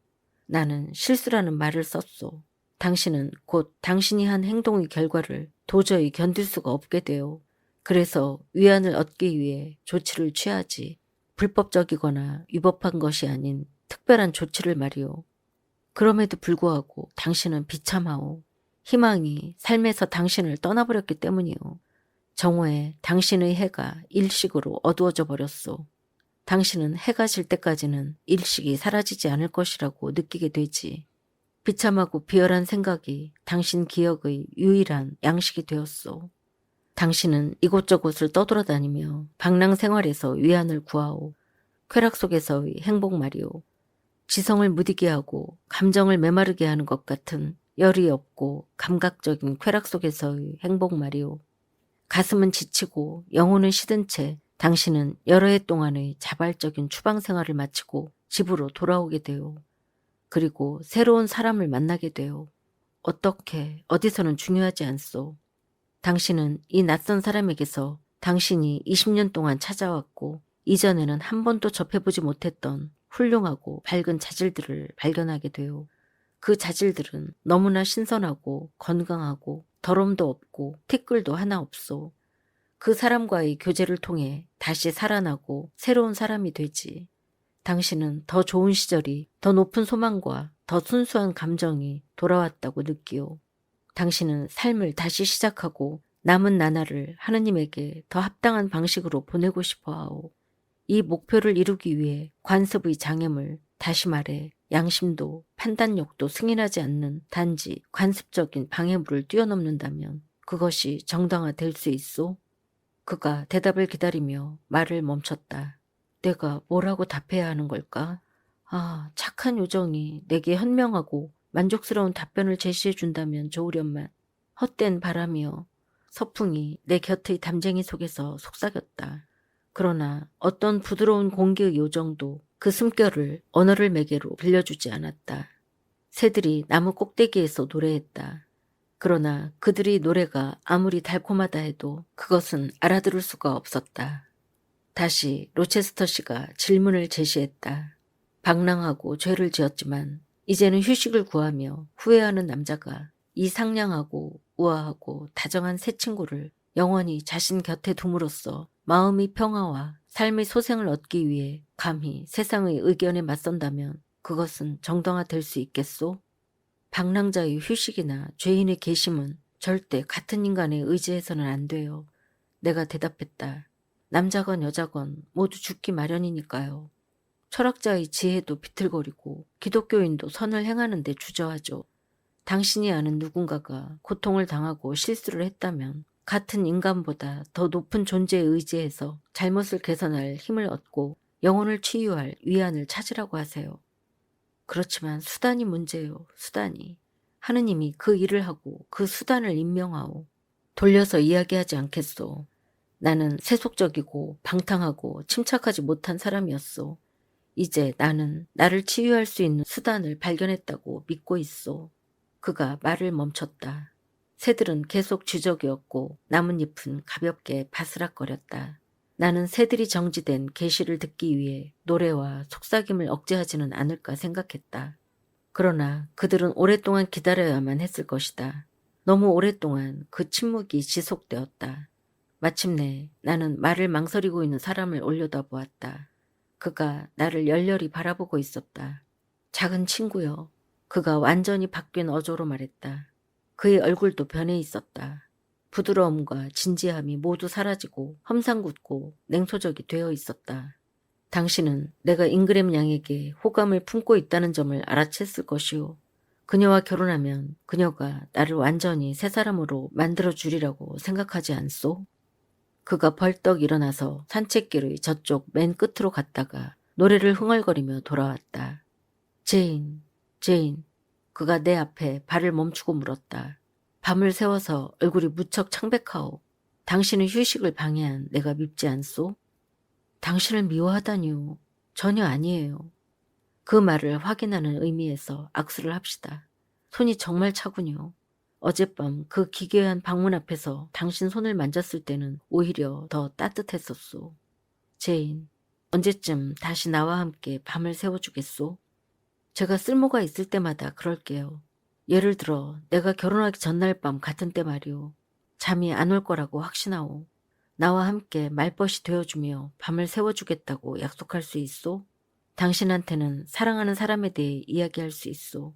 나는 실수라는 말을 썼소. 당신은 곧 당신이 한 행동의 결과를 도저히 견딜 수가 없게 돼요. 그래서 위안을 얻기 위해 조치를 취하지. 불법적이거나 위법한 것이 아닌 특별한 조치를 말이오. 그럼에도 불구하고 당신은 비참하오. 희망이 삶에서 당신을 떠나버렸기 때문이오. 정오에 당신의 해가 일식으로 어두워져 버렸소. 당신은 해가 질 때까지는 일식이 사라지지 않을 것이라고 느끼게 되지. 비참하고 비열한 생각이 당신 기억의 유일한 양식이 되었소. 당신은 이곳저곳을 떠돌아다니며 방랑 생활에서 위안을 구하오. 쾌락 속에서의 행복 말이오. 지성을 무디게 하고 감정을 메마르게 하는 것 같은 열이 없고 감각적인 쾌락 속에서의 행복 말이오. 가슴은 지치고 영혼은 시든 채 당신은 여러 해 동안의 자발적인 추방 생활을 마치고 집으로 돌아오게 돼요. 그리고 새로운 사람을 만나게 돼요. 어떻게 어디서는 중요하지 않소. 당신은 이 낯선 사람에게서 당신이 20년 동안 찾아왔고 이전에는 한 번도 접해보지 못했던 훌륭하고 밝은 자질들을 발견하게 돼요. 그 자질들은 너무나 신선하고 건강하고 더럼도 없고 티끌도 하나 없소. 그 사람과의 교제를 통해 다시 살아나고 새로운 사람이 되지. 당신은 더 좋은 시절이, 더 높은 소망과 더 순수한 감정이 돌아왔다고 느끼오. 당신은 삶을 다시 시작하고 남은 나날을 하느님에게 더 합당한 방식으로 보내고 싶어 하오. 이 목표를 이루기 위해 관습의 장애물, 다시 말해 양심도 판단력도 승인하지 않는 단지 관습적인 방해물을 뛰어넘는다면 그것이 정당화될 수 있소? 그가 대답을 기다리며 말을 멈췄다. 내가 뭐라고 답해야 하는 걸까? 아, 착한 요정이 내게 현명하고 만족스러운 답변을 제시해 준다면 좋으련만 헛된 바람이여. 서풍이 내 곁의 담쟁이 속에서 속삭였다. 그러나 어떤 부드러운 공기의 요정도 그 숨결을 언어를 매개로 빌려주지 않았다. 새들이 나무 꼭대기에서 노래했다. 그러나 그들의 노래가 아무리 달콤하다 해도 그것은 알아들을 수가 없었다. 다시 로체스터 씨가 질문을 제시했다. 방랑하고 죄를 지었지만 이제는 휴식을 구하며 후회하는 남자가 이 상냥하고 우아하고 다정한 새 친구를 영원히 자신 곁에 둠으로써 마음의 평화와 삶의 소생을 얻기 위해 감히 세상의 의견에 맞선다면 그것은 정당화될 수 있겠소? 방랑자의 휴식이나 죄인의 계심은 절대 같은 인간에 의지해서는 안 돼요. 내가 대답했다. 남자건 여자건 모두 죽기 마련이니까요. 철학자의 지혜도 비틀거리고 기독교인도 선을 행하는 데 주저하죠. 당신이 아는 누군가가 고통을 당하고 실수를 했다면 같은 인간보다 더 높은 존재에 의지해서 잘못을 개선할 힘을 얻고 영혼을 치유할 위안을 찾으라고 하세요. 그렇지만 수단이 문제요. 수단이. 하느님이 그 일을 하고 그 수단을 임명하오. 돌려서 이야기하지 않겠소. 나는 세속적이고 방탕하고 침착하지 못한 사람이었소. 이제 나는 나를 치유할 수 있는 수단을 발견했다고 믿고 있소. 그가 말을 멈췄다. 새들은 계속 쥐적이었고 나뭇잎은 가볍게 바스락거렸다. 나는 새들이 정지된 계시를 듣기 위해 노래와 속삭임을 억제하지는 않을까 생각했다. 그러나 그들은 오랫동안 기다려야만 했을 것이다. 너무 오랫동안 그 침묵이 지속되었다. 마침내 나는 말을 망설이고 있는 사람을 올려다보았다. 그가 나를 열렬히 바라보고 있었다. 작은 친구여. 그가 완전히 바뀐 어조로 말했다. 그의 얼굴도 변해 있었다. 부드러움과 진지함이 모두 사라지고 험상궂고 냉소적이 되어 있었다. 당신은 내가 잉그램 양에게 호감을 품고 있다는 점을 알아챘을 것이오. 그녀와 결혼하면 그녀가 나를 완전히 새 사람으로 만들어주리라고 생각하지 않소? 그가 벌떡 일어나서 산책길의 저쪽 맨 끝으로 갔다가 노래를 흥얼거리며 돌아왔다. 제인, 제인. 그가 내 앞에 발을 멈추고 물었다. 밤을 새워서 얼굴이 무척 창백하오. 당신의 휴식을 방해한 내가 밉지 않소? 당신을 미워하다니요. 전혀 아니에요. 그 말을 확인하는 의미에서 악수를 합시다. 손이 정말 차군요. 어젯밤 그 기괴한 방문 앞에서 당신 손을 만졌을 때는 오히려 더 따뜻했었소. 제인, 언제쯤 다시 나와 함께 밤을 새워주겠소? 제가 쓸모가 있을 때마다 그럴게요. 예를 들어 내가 결혼하기 전날 밤 같은 때 말이오. 잠이 안 올 거라고 확신하오. 나와 함께 말벗이 되어주며 밤을 새워주겠다고 약속할 수 있소? 당신한테는 사랑하는 사람에 대해 이야기할 수 있소.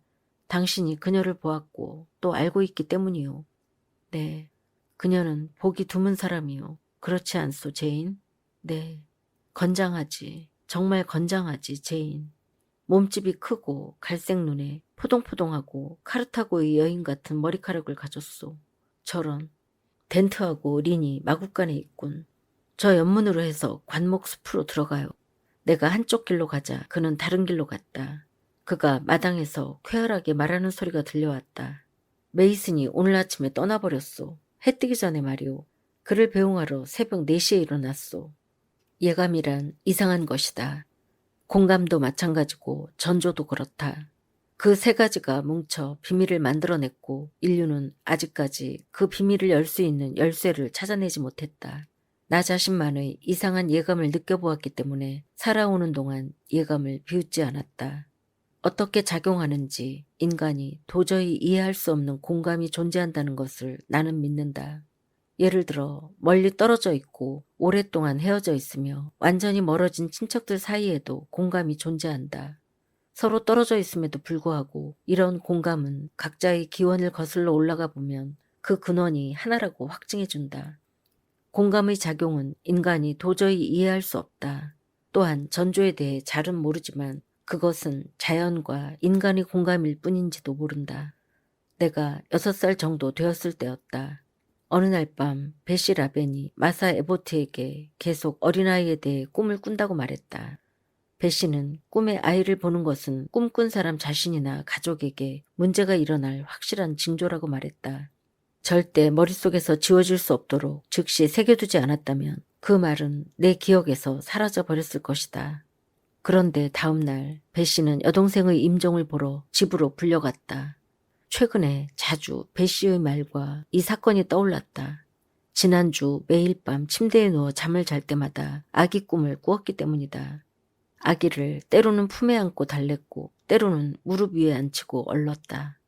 당신이 그녀를 보았고 또 알고 있기 때문이요. 네, 그녀는 보기 드문 사람이요. 그렇지 않소, 제인? 네, 건장하지. 정말 건장하지, 제인. 몸집이 크고 갈색 눈에 포동포동하고 카르타고의 여인 같은 머리카락을 가졌소. 저런, 덴트하고 린이 마구간에 있군. 저 옆문으로 해서 관목 숲으로 들어가요. 내가 한쪽 길로 가자 그는 다른 길로 갔다. 그가 마당에서 쾌활하게 말하는 소리가 들려왔다. 메이슨이 오늘 아침에 떠나버렸소. 해 뜨기 전에 말이오. 그를 배웅하러 새벽 4시에 일어났소. 예감이란 이상한 것이다. 공감도 마찬가지고 전조도 그렇다. 그 세 가지가 뭉쳐 비밀을 만들어냈고 인류는 아직까지 그 비밀을 열 수 있는 열쇠를 찾아내지 못했다. 나 자신만의 이상한 예감을 느껴보았기 때문에 살아오는 동안 예감을 비웃지 않았다. 어떻게 작용하는지 인간이 도저히 이해할 수 없는 공감이 존재한다는 것을 나는 믿는다. 예를 들어 멀리 떨어져 있고 오랫동안 헤어져 있으며 완전히 멀어진 친척들 사이에도 공감이 존재한다. 서로 떨어져 있음에도 불구하고 이런 공감은 각자의 기원을 거슬러 올라가 보면 그 근원이 하나라고 확증해준다. 공감의 작용은 인간이 도저히 이해할 수 없다. 또한 전조에 대해 잘은 모르지만 그것은 자연과 인간의 공감일 뿐인지도 모른다. 내가 6살 정도 되었을 때였다. 어느 날 밤 베시 라벤이 마사 에보트에게 계속 어린아이에 대해 꿈을 꾼다고 말했다. 베시는 꿈에 아이를 보는 것은 꿈꾼 사람 자신이나 가족에게 문제가 일어날 확실한 징조라고 말했다. 절대 머릿속에서 지워질 수 없도록 즉시 새겨두지 않았다면 그 말은 내 기억에서 사라져 버렸을 것이다. 그런데 다음 날 베시는 여동생의 임종을 보러 집으로 불려갔다. 최근에 자주 베시의 말과 이 사건이 떠올랐다. 지난주 매일 밤 침대에 누워 잠을 잘 때마다 아기 꿈을 꾸었기 때문이다. 아기를 때로는 품에 안고 달랬고 때로는 무릎 위에 앉히고 얼렀다.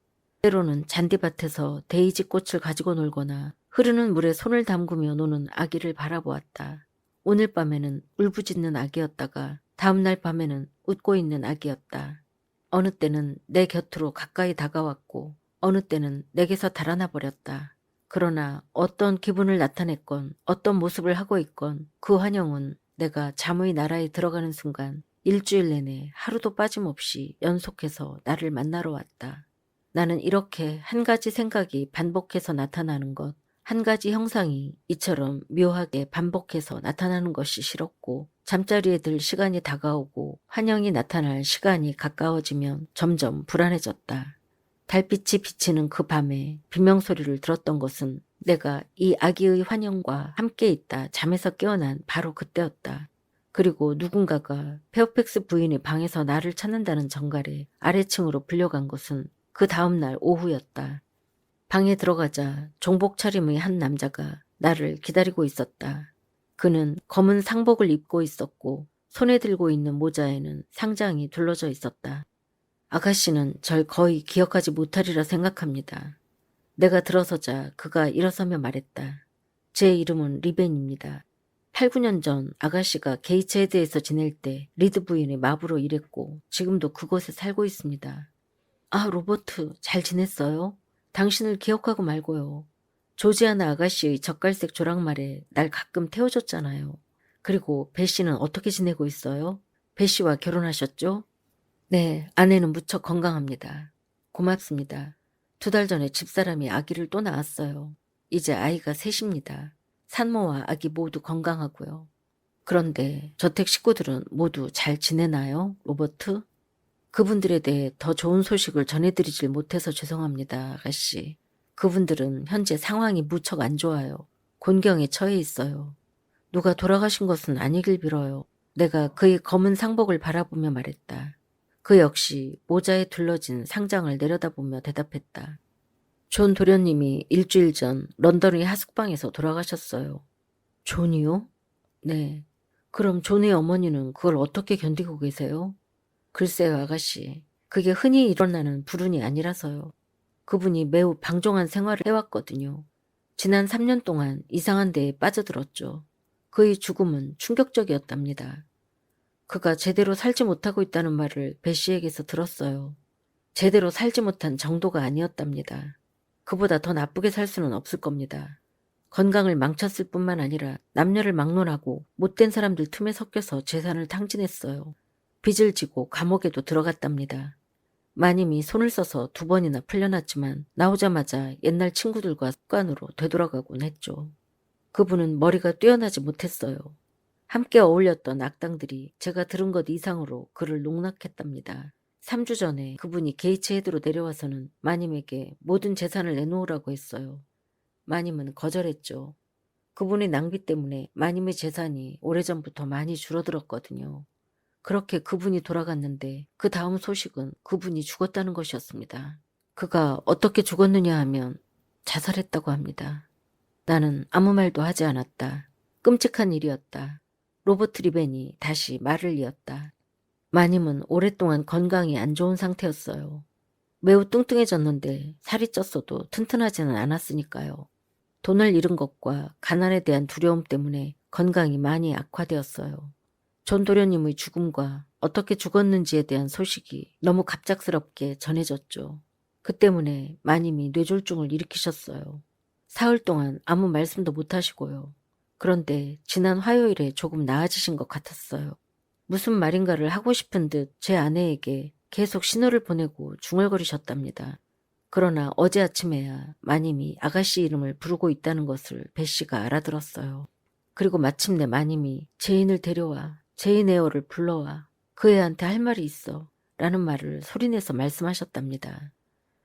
때로는 잔디밭에서 데이지 꽃을 가지고 놀거나 흐르는 물에 손을 담그며 노는 아기를 바라보았다. 오늘 밤에는 울부짖는 아기였다가 다음날 밤에는 웃고 있는 아기였다. 어느 때는 내 곁으로 가까이 다가왔고 어느 때는 내게서 달아나 버렸다. 그러나 어떤 기분을 나타냈건 어떤 모습을 하고 있건 그 환영은 내가 잠의 나라에 들어가는 순간 일주일 내내 하루도 빠짐없이 연속해서 나를 만나러 왔다. 나는 이렇게 한 가지 생각이 반복해서 나타나는 것, 한 가지 형상이 이처럼 묘하게 반복해서 나타나는 것이 싫었고, 잠자리에 들 시간이 다가오고 환영이 나타날 시간이 가까워지면 점점 불안해졌다. 달빛이 비치는 그 밤에 비명소리를 들었던 것은 내가 이 아기의 환영과 함께 있다 잠에서 깨어난 바로 그때였다. 그리고 누군가가 페어팩스 부인의 방에서 나를 찾는다는 전갈에 아래층으로 불려간 것은 그 다음날 오후였다. 방에 들어가자 종복 차림의 한 남자가 나를 기다리고 있었다. 그는 검은 상복을 입고 있었고 손에 들고 있는 모자에는 상장이 둘러져 있었다. 아가씨는 절 거의 기억하지 못하리라 생각합니다. 내가 들어서자 그가 일어서며 말했다. 제 이름은 리벤입니다. 8, 9년 전 아가씨가 게이츠헤드에서 지낼 때 리드 부인의 마부로 일했고 지금도 그곳에 살고 있습니다. 아, 로버트, 잘 지냈어요? 당신을 기억하고 말고요. 조지아나 아가씨의 젓갈색 조랑말에 날 가끔 태워줬잖아요. 그리고 배 씨는 어떻게 지내고 있어요? 배 씨와 결혼하셨죠? 네, 아내는 무척 건강합니다. 고맙습니다. 2달 전에 집사람이 아기를 또 낳았어요. 이제 아이가 셋입니다. 산모와 아기 모두 건강하고요. 그런데 저택 식구들은 모두 잘 지내나요, 로버트? 그분들에 대해 더 좋은 소식을 전해드리질 못해서 죄송합니다, 아가씨. 그분들은 현재 상황이 무척 안 좋아요. 곤경에 처해 있어요. 누가 돌아가신 것은 아니길 빌어요. 내가 그의 검은 상복을 바라보며 말했다. 그 역시 모자에 둘러진 상장을 내려다보며 대답했다. 존 도련님이 일주일 전 런던의 하숙방에서 돌아가셨어요. 존이요? 네. 그럼 존의 어머니는 그걸 어떻게 견디고 계세요? 글쎄요, 아가씨. 그게 흔히 일어나는 불운이 아니라서요. 그분이 매우 방종한 생활을 해왔거든요. 지난 3년 동안 이상한 데에 빠져들었죠. 그의 죽음은 충격적이었답니다. 그가 제대로 살지 못하고 있다는 말을 배 씨에게서 들었어요. 제대로 살지 못한 정도가 아니었답니다. 그보다 더 나쁘게 살 수는 없을 겁니다. 건강을 망쳤을 뿐만 아니라 남녀를 막론하고 못된 사람들 틈에 섞여서 재산을 탕진했어요. 빚을 지고 감옥에도 들어갔답니다. 마님이 손을 써서 2번이나 풀려났지만 나오자마자 옛날 친구들과 습관으로 되돌아가곤 했죠. 그분은 머리가 뛰어나지 못했어요. 함께 어울렸던 악당들이 제가 들은 것 이상으로 그를 농락했답니다. 3주 전에 그분이 게이츠헤드로 내려와서는 마님에게 모든 재산을 내놓으라고 했어요. 마님은 거절했죠. 그분의 낭비 때문에 마님의 재산이 오래전부터 많이 줄어들었거든요. 그렇게 그분이 돌아갔는데 그 다음 소식은 그분이 죽었다는 것이었습니다. 그가 어떻게 죽었느냐 하면 자살했다고 합니다. 나는 아무 말도 하지 않았다. 끔찍한 일이었다. 로버트 리벤이 다시 말을 이었다. 마님은 오랫동안 건강이 안 좋은 상태였어요. 매우 뚱뚱해졌는데 살이 쪘어도 튼튼하지는 않았으니까요. 돈을 잃은 것과 가난에 대한 두려움 때문에 건강이 많이 악화되었어요. 존 도련님의 죽음과 어떻게 죽었는지에 대한 소식이 너무 갑작스럽게 전해졌죠. 그 때문에 마님이 뇌졸중을 일으키셨어요. 사흘 동안 아무 말씀도 못 하시고요. 그런데 지난 화요일에 조금 나아지신 것 같았어요. 무슨 말인가를 하고 싶은 듯 제 아내에게 계속 신호를 보내고 중얼거리셨답니다. 그러나 어제 아침에야 마님이 아가씨 이름을 부르고 있다는 것을 배 씨가 알아들었어요. 그리고 마침내 마님이 제인을 데려와, 제인 에어를 불러와, 그 애한테 할 말이 있어 라는 말을 소리내서 말씀하셨답니다.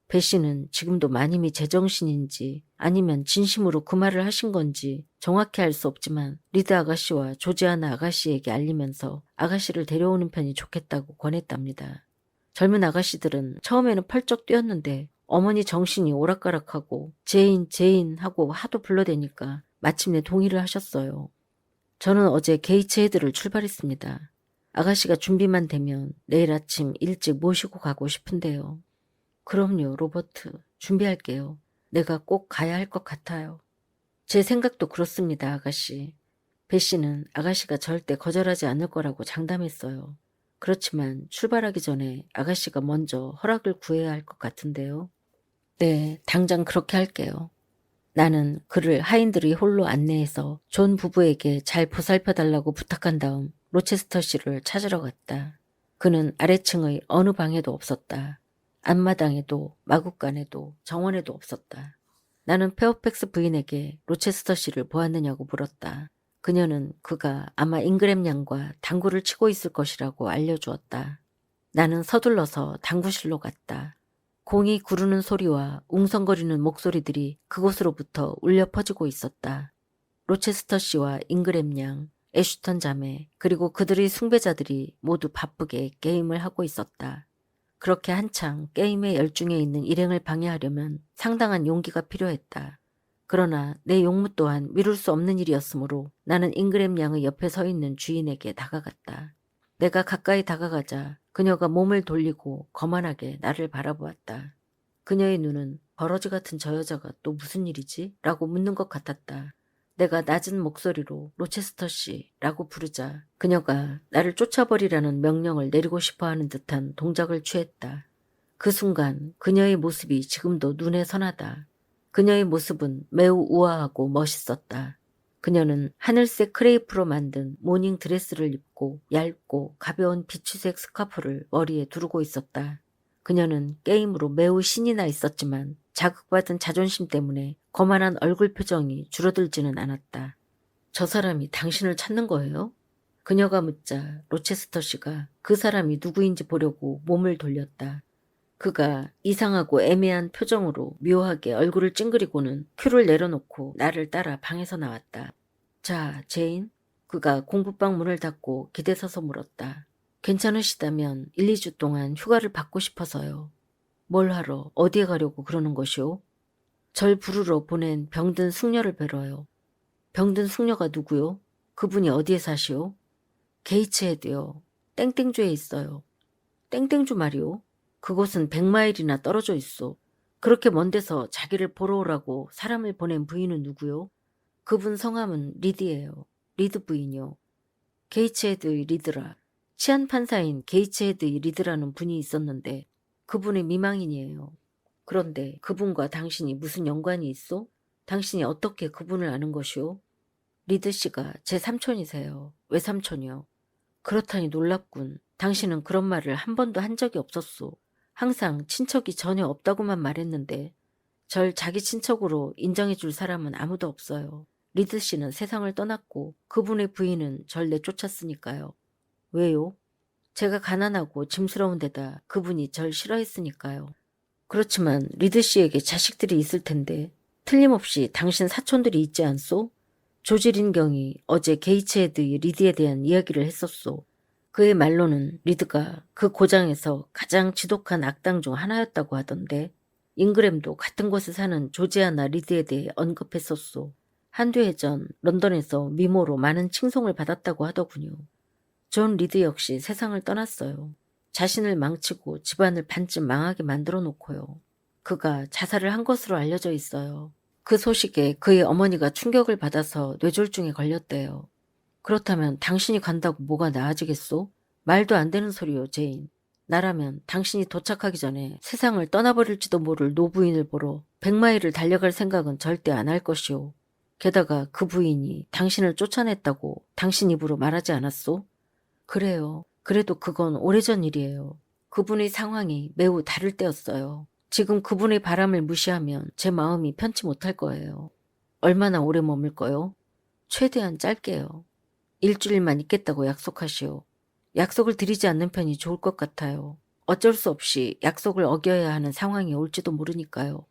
배 씨는 지금도 마님이 제정신인지 아니면 진심으로 그 말을 하신 건지 정확히 알 수 없지만 리드 아가씨와 조지아나 아가씨에게 알리면서 아가씨를 데려오는 편이 좋겠다고 권했답니다. 젊은 아가씨들은 처음에는 펄쩍 뛰었는데 어머니 정신이 오락가락하고 제인 하고 하도 불러대니까 마침내 동의를 하셨어요. 저는 어제 게이츠헤드를 출발했습니다. 아가씨가 준비만 되면 내일 아침 일찍 모시고 가고 싶은데요. 그럼요, 로버트. 준비할게요. 내가 꼭 가야 할 것 같아요. 제 생각도 그렇습니다, 아가씨. 배 씨는 아가씨가 절대 거절하지 않을 거라고 장담했어요. 그렇지만 출발하기 전에 아가씨가 먼저 허락을 구해야 할 것 같은데요. 네, 당장 그렇게 할게요. 나는 그를 하인들이 홀로 안내해서 존 부부에게 잘 보살펴달라고 부탁한 다음 로체스터씨를 찾으러 갔다. 그는 아래층의 어느 방에도 없었다. 앞마당에도 마구간에도 정원에도 없었다. 나는 페어팩스 부인에게 로체스터씨를 보았느냐고 물었다. 그녀는 그가 아마 잉그램 양과 당구를 치고 있을 것이라고 알려주었다. 나는 서둘러서 당구실로 갔다. 공이 구르는 소리와 웅성거리는 목소리들이 그곳으로부터 울려 퍼지고 있었다. 로체스터 씨와 잉그램 양, 애슈턴 자매, 그리고 그들의 숭배자들이 모두 바쁘게 게임을 하고 있었다. 그렇게 한창 게임에 열중해 있는 일행을 방해하려면 상당한 용기가 필요했다. 그러나 내 용무 또한 미룰 수 없는 일이었으므로 나는 잉그램 양의 옆에 서 있는 주인에게 다가갔다. 내가 가까이 다가가자 그녀가 몸을 돌리고 거만하게 나를 바라보았다. 그녀의 눈은 버러지 같은 저 여자가 또 무슨 일이지? 라고 묻는 것 같았다. 내가 낮은 목소리로 로체스터 씨라고 부르자 그녀가 나를 쫓아버리라는 명령을 내리고 싶어하는 듯한 동작을 취했다. 그 순간 그녀의 모습이 지금도 눈에 선하다. 그녀의 모습은 매우 우아하고 멋있었다. 그녀는 하늘색 크레이프로 만든 모닝 드레스를 입고 얇고 가벼운 비추색 스카프를 머리에 두르고 있었다. 그녀는 게임으로 매우 신이 나 있었지만 자극받은 자존심 때문에 거만한 얼굴 표정이 줄어들지는 않았다. 저 사람이 당신을 찾는 거예요? 그녀가 묻자 로체스터 씨가 그 사람이 누구인지 보려고 몸을 돌렸다. 그가 이상하고 애매한 표정으로 묘하게 얼굴을 찡그리고는 큐를 내려놓고 나를 따라 방에서 나왔다. 자, 제인? 그가 공부방 문을 닫고 기대서서 물었다. 괜찮으시다면 1, 2주 동안 휴가를 받고 싶어서요. 뭘 하러 어디에 가려고 그러는 것이오? 절 부르러 보낸 병든 숙녀를 뵈러요. 병든 숙녀가 누구요? 그분이 어디에 사시오? 게이츠헤드요. 땡땡주에 있어요. 땡땡주 말이오? 그곳은 100마일이나 떨어져 있어. 그렇게 먼 데서 자기를 보러 오라고 사람을 보낸 부인은 누구요? 그분 성함은 리드예요. 리드 부인이요. 게이츠헤드의 리드라. 치안 판사인 게이츠헤드의 리드라는 분이 있었는데 그분의 미망인이에요. 그런데 그분과 당신이 무슨 연관이 있어? 당신이 어떻게 그분을 아는 것이오? 리드 씨가 제 삼촌이세요. 외삼촌이요. 그렇다니 놀랍군. 당신은 그런 말을 한 번도 한 적이 없었소. 항상 친척이 전혀 없다고만 말했는데 절 자기 친척으로 인정해 줄 사람은 아무도 없어요. 리드 씨는 세상을 떠났고 그분의 부인은 절 내쫓았으니까요. 왜요? 제가 가난하고 짐스러운 데다 그분이 절 싫어했으니까요. 그렇지만 리드 씨에게 자식들이 있을 텐데 틀림없이 당신 사촌들이 있지 않소? 조지린경이 어제 게이츠헤드의 리드에 대한 이야기를 했었소. 그의 말로는 리드가 그 고장에서 가장 지독한 악당 중 하나였다고 하던데 잉그램도 같은 곳에 사는 조지아나 리드에 대해 언급했었소. 한두 해 전 런던에서 미모로 많은 칭송을 받았다고 하더군요. 존 리드 역시 세상을 떠났어요. 자신을 망치고 집안을 반쯤 망하게 만들어 놓고요. 그가 자살을 한 것으로 알려져 있어요. 그 소식에 그의 어머니가 충격을 받아서 뇌졸중에 걸렸대요. 그렇다면 당신이 간다고 뭐가 나아지겠소? 말도 안 되는 소리요, 제인. 나라면 당신이 도착하기 전에 세상을 떠나버릴지도 모를 노부인을 보러 100마일을 달려갈 생각은 절대 안 할 것이오. 게다가 그 부인이 당신을 쫓아냈다고 당신 입으로 말하지 않았소? 그래요. 그래도 그건 오래전 일이에요. 그분의 상황이 매우 다를 때였어요. 지금 그분의 바람을 무시하면 제 마음이 편치 못할 거예요. 얼마나 오래 머물까요? 최대한 짧게요. 일주일만 있겠다고 약속하시오. 약속을 드리지 않는 편이 좋을 것 같아요. 어쩔 수 없이 약속을 어겨야 하는 상황이 올지도 모르니까요.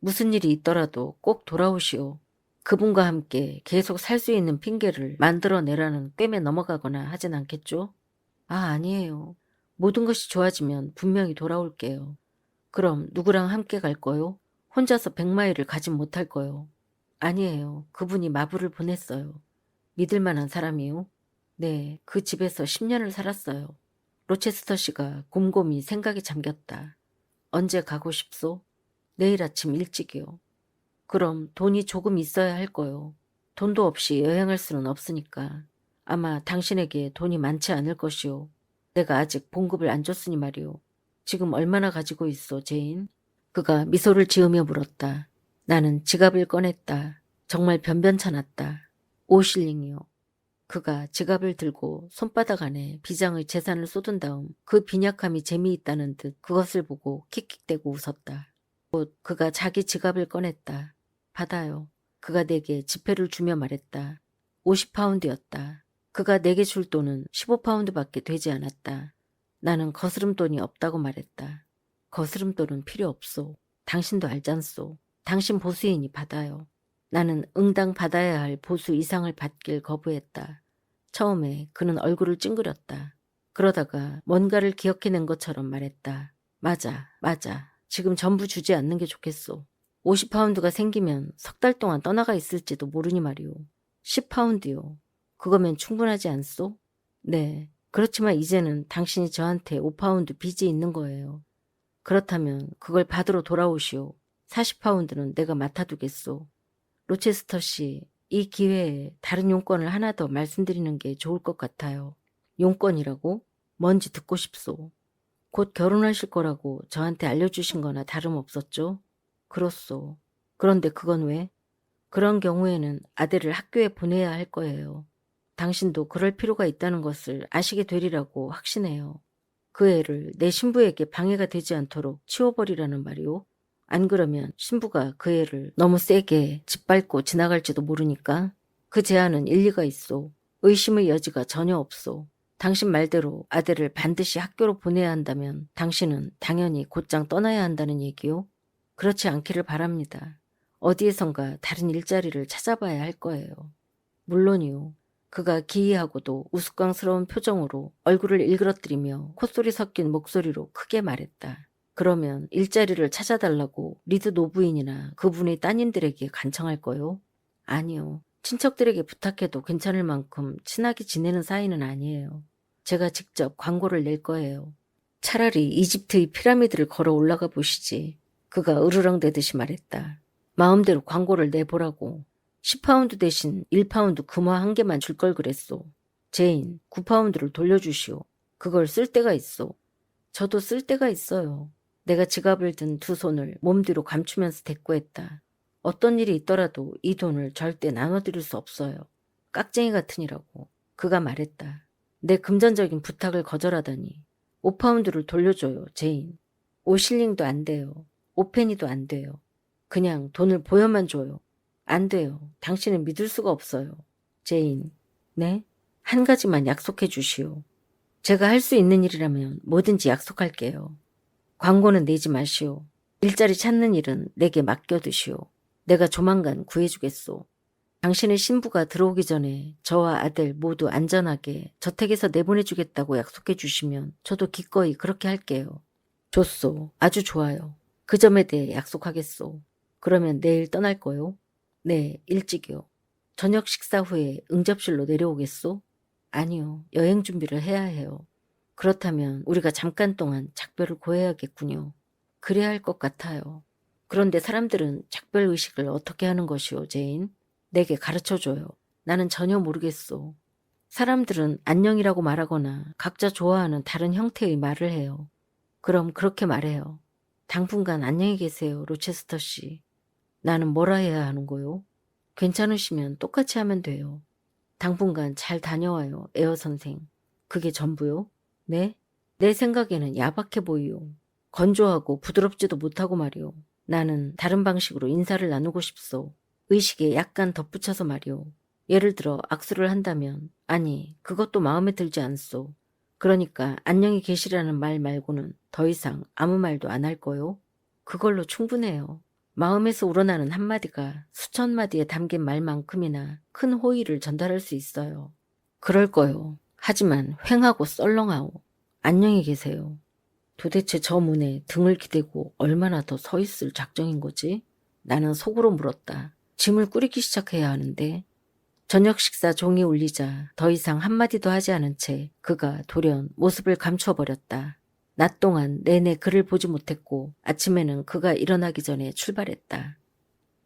무슨 일이 있더라도 꼭 돌아오시오. 그분과 함께 계속 살 수 있는 핑계를 만들어내라는 꿰매 넘어가거나 하진 않겠죠? 아, 아니에요. 모든 것이 좋아지면 분명히 돌아올게요. 그럼 누구랑 함께 갈 거요? 혼자서 100마일을 가진 못할 거요. 아니에요. 그분이 마부를 보냈어요. 믿을 만한 사람이요? 네, 그 집에서 10년을 살았어요. 로체스터 씨가 곰곰이 생각에 잠겼다. 언제 가고 싶소? 내일 아침 일찍이요. 그럼 돈이 조금 있어야 할 거요. 돈도 없이 여행할 수는 없으니까. 아마 당신에게 돈이 많지 않을 것이오. 내가 아직 봉급을 안 줬으니 말이오. 지금 얼마나 가지고 있어, 제인? 그가 미소를 지으며 물었다. 나는 지갑을 꺼냈다. 정말 변변찮았다. 5실링이요. 그가 지갑을 들고 손바닥 안에 비장의 재산을 쏟은 다음 그 빈약함이 재미있다는 듯 그것을 보고 킥킥대고 웃었다. 곧 그가 자기 지갑을 꺼냈다. 받아요. 그가 내게 지폐를 주며 말했다. 50파운드였다. 그가 내게 줄 돈은 15파운드밖에 되지 않았다. 나는 거스름돈이 없다고 말했다. 거스름돈은 필요 없소. 당신도 알잖소. 당신 보수이니 받아요. 나는 응당 받아야 할 보수 이상을 받길 거부했다. 처음에 그는 얼굴을 찡그렸다. 그러다가 뭔가를 기억해낸 것처럼 말했다. 맞아, 맞아. 지금 전부 주지 않는 게 좋겠소. 50파운드가 생기면 석 달 동안 떠나가 있을지도 모르니 말이오. 10파운드요. 그거면 충분하지 않소? 네. 그렇지만 이제는 당신이 저한테 5파운드 빚이 있는 거예요. 그렇다면 그걸 받으러 돌아오시오. 40파운드는 내가 맡아두겠소. 로체스터 씨, 이 기회에 다른 용건을 하나 더 말씀드리는 게 좋을 것 같아요. 용건이라고? 뭔지 듣고 싶소. 곧 결혼하실 거라고 저한테 알려주신 거나 다름없었죠? 그렇소. 그런데 그건 왜? 그런 경우에는 아들을 학교에 보내야 할 거예요. 당신도 그럴 필요가 있다는 것을 아시게 되리라고 확신해요. 그 애를 내 신부에게 방해가 되지 않도록 치워버리라는 말이오. 안 그러면 신부가 그 애를 너무 세게 짓밟고 지나갈지도 모르니까. 그 제안은 일리가 있소. 의심의 여지가 전혀 없소. 당신 말대로 아들을 반드시 학교로 보내야 한다면 당신은 당연히 곧장 떠나야 한다는 얘기요. 그렇지 않기를 바랍니다. 어디에선가 다른 일자리를 찾아봐야 할 거예요. 물론이요. 그가 기이하고도 우스꽝스러운 표정으로 얼굴을 일그러뜨리며 콧소리 섞인 목소리로 크게 말했다. 그러면 일자리를 찾아달라고 리드 노부인이나 그분의 따님들에게 간청할 거요? 아니요. 친척들에게 부탁해도 괜찮을 만큼 친하게 지내는 사이는 아니에요. 제가 직접 광고를 낼 거예요. 차라리 이집트의 피라미드를 걸어 올라가 보시지. 그가 으르렁대듯이 말했다. 마음대로 광고를 내보라고. 10파운드 대신 1파운드 금화 한 개만 줄 걸 그랬소. 제인, 9파운드를 돌려주시오. 그걸 쓸 데가 있어. 저도 쓸 데가 있어요. 내가 지갑을 든 두 손을 몸 뒤로 감추면서 대꾸했다. 어떤 일이 있더라도 이 돈을 절대 나눠드릴 수 없어요. 깍쟁이 같으니라고. 그가 말했다. 내 금전적인 부탁을 거절하다니. 5파운드를 돌려줘요, 제인. 5실링도 안 돼요. 5페니도 안 돼요. 그냥 돈을 보여만 줘요. 안 돼요. 당신은 믿을 수가 없어요. 제인. 네? 한 가지만 약속해 주시오. 제가 할 수 있는 일이라면 뭐든지 약속할게요. 광고는 내지 마시오. 일자리 찾는 일은 내게 맡겨두시오. 내가 조만간 구해주겠소. 당신의 신부가 들어오기 전에 저와 아들 모두 안전하게 저택에서 내보내주겠다고 약속해 주시면 저도 기꺼이 그렇게 할게요. 좋소. 아주 좋아요. 그 점에 대해 약속하겠소. 그러면 내일 떠날 거요? 네, 일찍이요. 저녁 식사 후에 응접실로 내려오겠소? 아니요, 여행 준비를 해야 해요. 그렇다면 우리가 잠깐 동안 작별을 고해야겠군요. 그래야 할 것 같아요. 그런데 사람들은 작별 의식을 어떻게 하는 것이오, 제인? 내게 가르쳐줘요. 나는 전혀 모르겠소. 사람들은 안녕이라고 말하거나 각자 좋아하는 다른 형태의 말을 해요. 그럼 그렇게 말해요. 당분간 안녕히 계세요, 로체스터 씨. 나는 뭐라 해야 하는 거요? 괜찮으시면 똑같이 하면 돼요. 당분간 잘 다녀와요, 에어 선생. 그게 전부요? 네? 내 생각에는 야박해 보이요. 건조하고 부드럽지도 못하고 말이오. 나는 다른 방식으로 인사를 나누고 싶소. 의식에 약간 덧붙여서 말이오. 예를 들어 악수를 한다면, 아니, 그것도 마음에 들지 않소. 그러니까 안녕히 계시라는 말 말고는 더 이상 아무 말도 안 할 거요. 그걸로 충분해요. 마음에서 우러나는 한마디가 수천 마디에 담긴 말만큼이나 큰 호의를 전달할 수 있어요. 그럴 거요. 하지만 휑하고 썰렁하오. 안녕히 계세요. 도대체 저 문에 등을 기대고 얼마나 더 서 있을 작정인 거지? 나는 속으로 물었다. 짐을 꾸리기 시작해야 하는데. 저녁 식사 종이 울리자 더 이상 한마디도 하지 않은 채 그가 돌연 모습을 감춰버렸다. 낮 동안 내내 그를 보지 못했고 아침에는 그가 일어나기 전에 출발했다.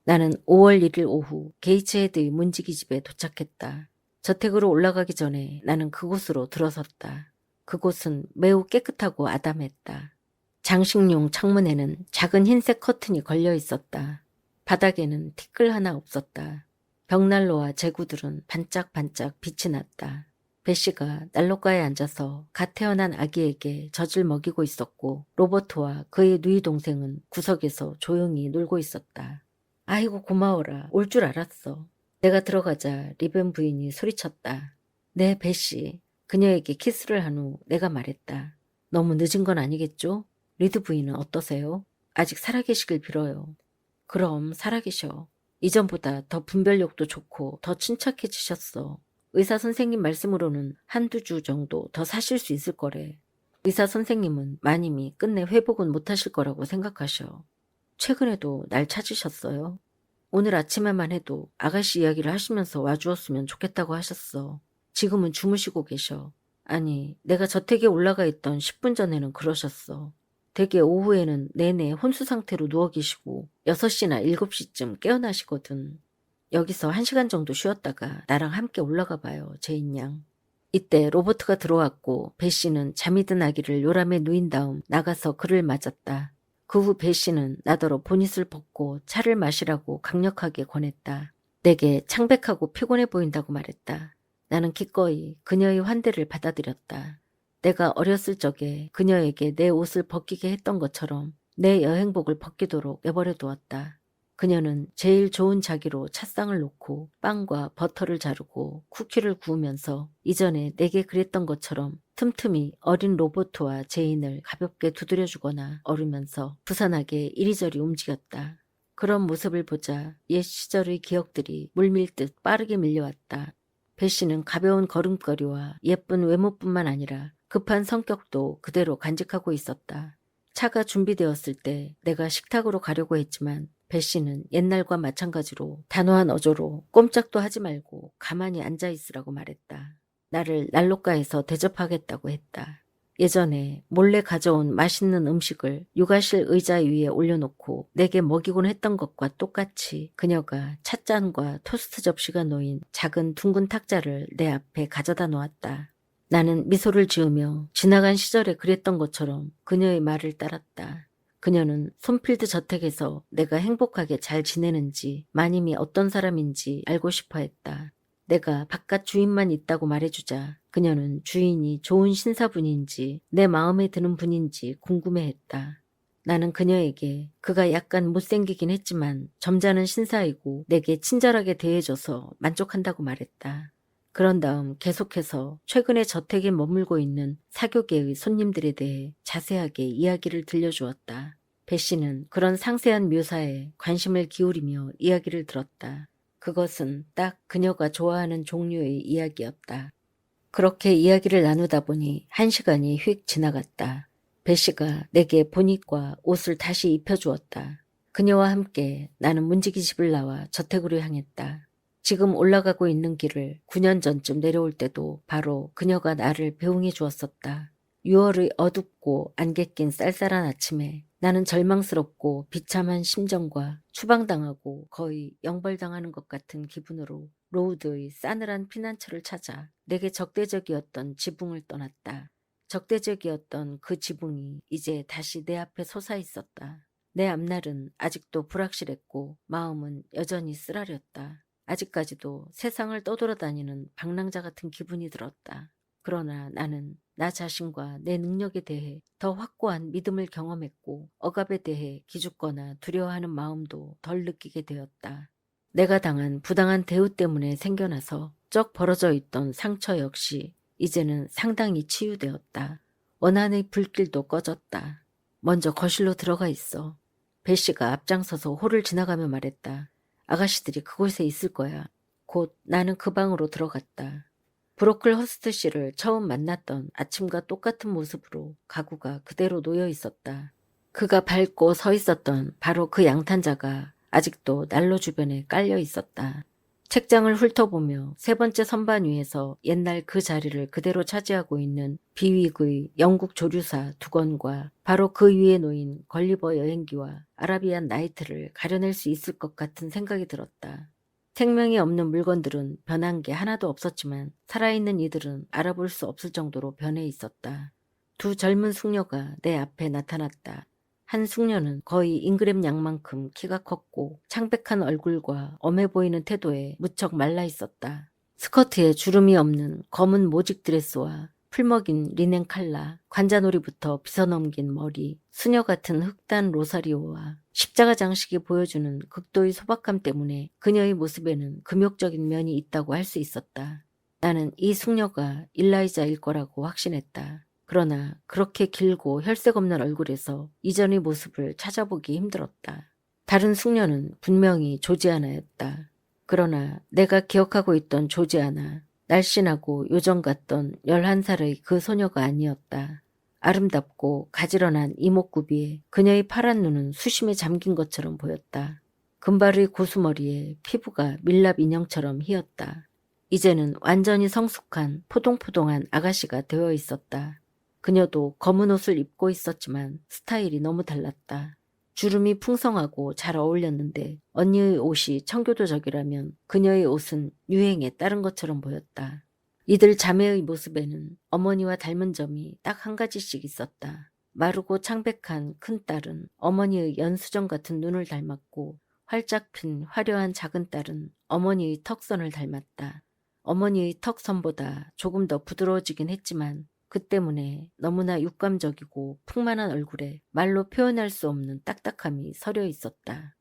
나는 5월 1일 오후 게이츠헤드의 문지기 집에 도착했다. 저택으로 올라가기 전에 나는 그곳으로 들어섰다. 그곳은 매우 깨끗하고 아담했다. 장식용 창문에는 작은 흰색 커튼이 걸려 있었다. 바닥에는 티끌 하나 없었다. 벽난로와 제구들은 반짝반짝 빛이 났다. 배씨가 난로가에 앉아서 갓 태어난 아기에게 젖을 먹이고 있었고 로버트와 그의 누이 동생은 구석에서 조용히 놀고 있었다. 아이고 고마워라. 올 줄 알았어. 내가 들어가자 리벤 부인이 소리쳤다. 네, 배씨. 그녀에게 키스를 한 후 내가 말했다. 너무 늦은 건 아니겠죠? 리드 부인은 어떠세요? 아직 살아계시길 빌어요. 그럼 살아계셔. 이전보다 더 분별력도 좋고 더 침착해지셨어. 의사 선생님 말씀으로는 한두 주 정도 더 사실 수 있을 거래. 의사 선생님은 마님이 끝내 회복은 못하실 거라고 생각하셔. 최근에도 날 찾으셨어요? 오늘 아침에만 해도 아가씨 이야기를 하시면서 와주었으면 좋겠다고 하셨어. 지금은 주무시고 계셔. 아니, 내가 저택에 올라가 있던 10분 전에는 그러셨어. 되게 오후에는 내내 혼수 상태로 누워 계시고 6시나 7시쯤 깨어나시거든. 여기서 1시간 정도 쉬었다가 나랑 함께 올라가 봐요, 제인 양. 이때 로버트가 들어왔고 배 씨는 잠이 든 아기를 요람에 누인 다음 나가서 그를 맞았다. 그 후 배 씨는 나더러 보닛을 벗고 차를 마시라고 강력하게 권했다. 내게 창백하고 피곤해 보인다고 말했다. 나는 기꺼이 그녀의 환대를 받아들였다. 내가 어렸을 적에 그녀에게 내 옷을 벗기게 했던 것처럼 내 여행복을 벗기도록 내버려 두었다. 그녀는 제일 좋은 자기로 찻상을 놓고 빵과 버터를 자르고 쿠키를 구우면서 이전에 내게 그랬던 것처럼 틈틈이 어린 로버트와 제인을 가볍게 두드려주거나 어루면서 부산하게 이리저리 움직였다. 그런 모습을 보자 옛 시절의 기억들이 물밀듯 빠르게 밀려왔다. 배 씨는 가벼운 걸음걸이와 예쁜 외모뿐만 아니라 급한 성격도 그대로 간직하고 있었다. 차가 준비되었을 때 내가 식탁으로 가려고 했지만 배 씨는 옛날과 마찬가지로 단호한 어조로 꼼짝도 하지 말고 가만히 앉아있으라고 말했다. 나를 난로가에서 대접하겠다고 했다. 예전에 몰래 가져온 맛있는 음식을 육아실 의자 위에 올려놓고 내게 먹이곤 했던 것과 똑같이 그녀가 찻잔과 토스트 접시가 놓인 작은 둥근 탁자를 내 앞에 가져다 놓았다. 나는 미소를 지으며 지나간 시절에 그랬던 것처럼 그녀의 말을 따랐다. 그녀는 손필드 저택에서 내가 행복하게 잘 지내는지 마님이 어떤 사람인지 알고 싶어 했다. 내가 바깥 주인만 있다고 말해주자 그녀는 주인이 좋은 신사분인지 내 마음에 드는 분인지 궁금해했다. 나는 그녀에게 그가 약간 못생기긴 했지만 점잖은 신사이고 내게 친절하게 대해줘서 만족한다고 말했다. 그런 다음 계속해서 최근에 저택에 머물고 있는 사교계의 손님들에 대해 자세하게 이야기를 들려주었다. 배 씨는 그런 상세한 묘사에 관심을 기울이며 이야기를 들었다. 그것은 딱 그녀가 좋아하는 종류의 이야기였다. 그렇게 이야기를 나누다 보니 1시간이 휙 지나갔다. 배 씨가 내게 보닛과 옷을 다시 입혀주었다. 그녀와 함께 나는 문지기 집을 나와 저택으로 향했다. 지금 올라가고 있는 길을 9년 전쯤 내려올 때도 바로 그녀가 나를 배웅해 주었었다. 6월의 어둡고 안개 낀 쌀쌀한 아침에 나는 절망스럽고 비참한 심정과 추방당하고 거의 영벌당하는 것 같은 기분으로 로우드의 싸늘한 피난처를 찾아 내게 적대적이었던 지붕을 떠났다. 적대적이었던 그 지붕이 이제 다시 내 앞에 솟아 있었다. 내 앞날은 아직도 불확실했고 마음은 여전히 쓰라렸다. 아직까지도 세상을 떠돌아다니는 방랑자 같은 기분이 들었다. 그러나 나는 나 자신과 내 능력에 대해 더 확고한 믿음을 경험했고 억압에 대해 기죽거나 두려워하는 마음도 덜 느끼게 되었다. 내가 당한 부당한 대우 때문에 생겨나서 쩍 벌어져 있던 상처 역시 이제는 상당히 치유되었다. 원한의 불길도 꺼졌다. 먼저 거실로 들어가 있어. 배 씨가 앞장서서 홀을 지나가며 말했다. 아가씨들이 그곳에 있을 거야. 곧 나는 그 방으로 들어갔다. 브로클 허스트 씨를 처음 만났던 아침과 똑같은 모습으로 가구가 그대로 놓여 있었다. 그가 밟고 서 있었던 바로 그 양탄자가 아직도 난로 주변에 깔려 있었다. 책장을 훑어보며 세 번째 선반 위에서 옛날 그 자리를 그대로 차지하고 있는 비윅의 영국 조류사 2권과 바로 그 위에 놓인 걸리버 여행기와 아라비안 나이트를 가려낼 수 있을 것 같은 생각이 들었다. 생명이 없는 물건들은 변한 게 하나도 없었지만 살아있는 이들은 알아볼 수 없을 정도로 변해 있었다. 두 젊은 숙녀가 내 앞에 나타났다. 한 숙녀는 거의 잉그램 양만큼 키가 컸고 창백한 얼굴과 엄해 보이는 태도에 무척 말라 있었다. 스커트에 주름이 없는 검은 모직 드레스와 풀먹인 리넨 칼라, 관자놀이부터 빗어넘긴 머리, 수녀 같은 흑단 로사리오와 십자가 장식이 보여주는 극도의 소박함 때문에 그녀의 모습에는 금욕적인 면이 있다고 할 수 있었다. 나는 이 숙녀가 일라이자일 거라고 확신했다. 그러나 그렇게 길고 혈색 없는 얼굴에서 이전의 모습을 찾아보기 힘들었다. 다른 숙녀는 분명히 조지아나였다. 그러나 내가 기억하고 있던 조지아나, 날씬하고 요정 같던 11살의 그 소녀가 아니었다. 아름답고 가지런한 이목구비에 그녀의 파란 눈은 수심에 잠긴 것처럼 보였다. 금발의 고수머리에 피부가 밀랍 인형처럼 희었다. 이제는 완전히 성숙한 포동포동한 아가씨가 되어 있었다. 그녀도 검은 옷을 입고 있었지만 스타일이 너무 달랐다. 주름이 풍성하고 잘 어울렸는데 언니의 옷이 청교도적이라면 그녀의 옷은 유행에 따른 것처럼 보였다. 이들 자매의 모습에는 어머니와 닮은 점이 딱 한 가지씩 있었다. 마르고 창백한 큰딸은 어머니의 연수정 같은 눈을 닮았고 활짝 핀 화려한 작은 딸은 어머니의 턱선을 닮았다. 어머니의 턱선보다 조금 더 부드러워지긴 했지만 그 때문에 너무나 육감적이고 풍만한 얼굴에 말로 표현할 수 없는 딱딱함이 서려 있었다.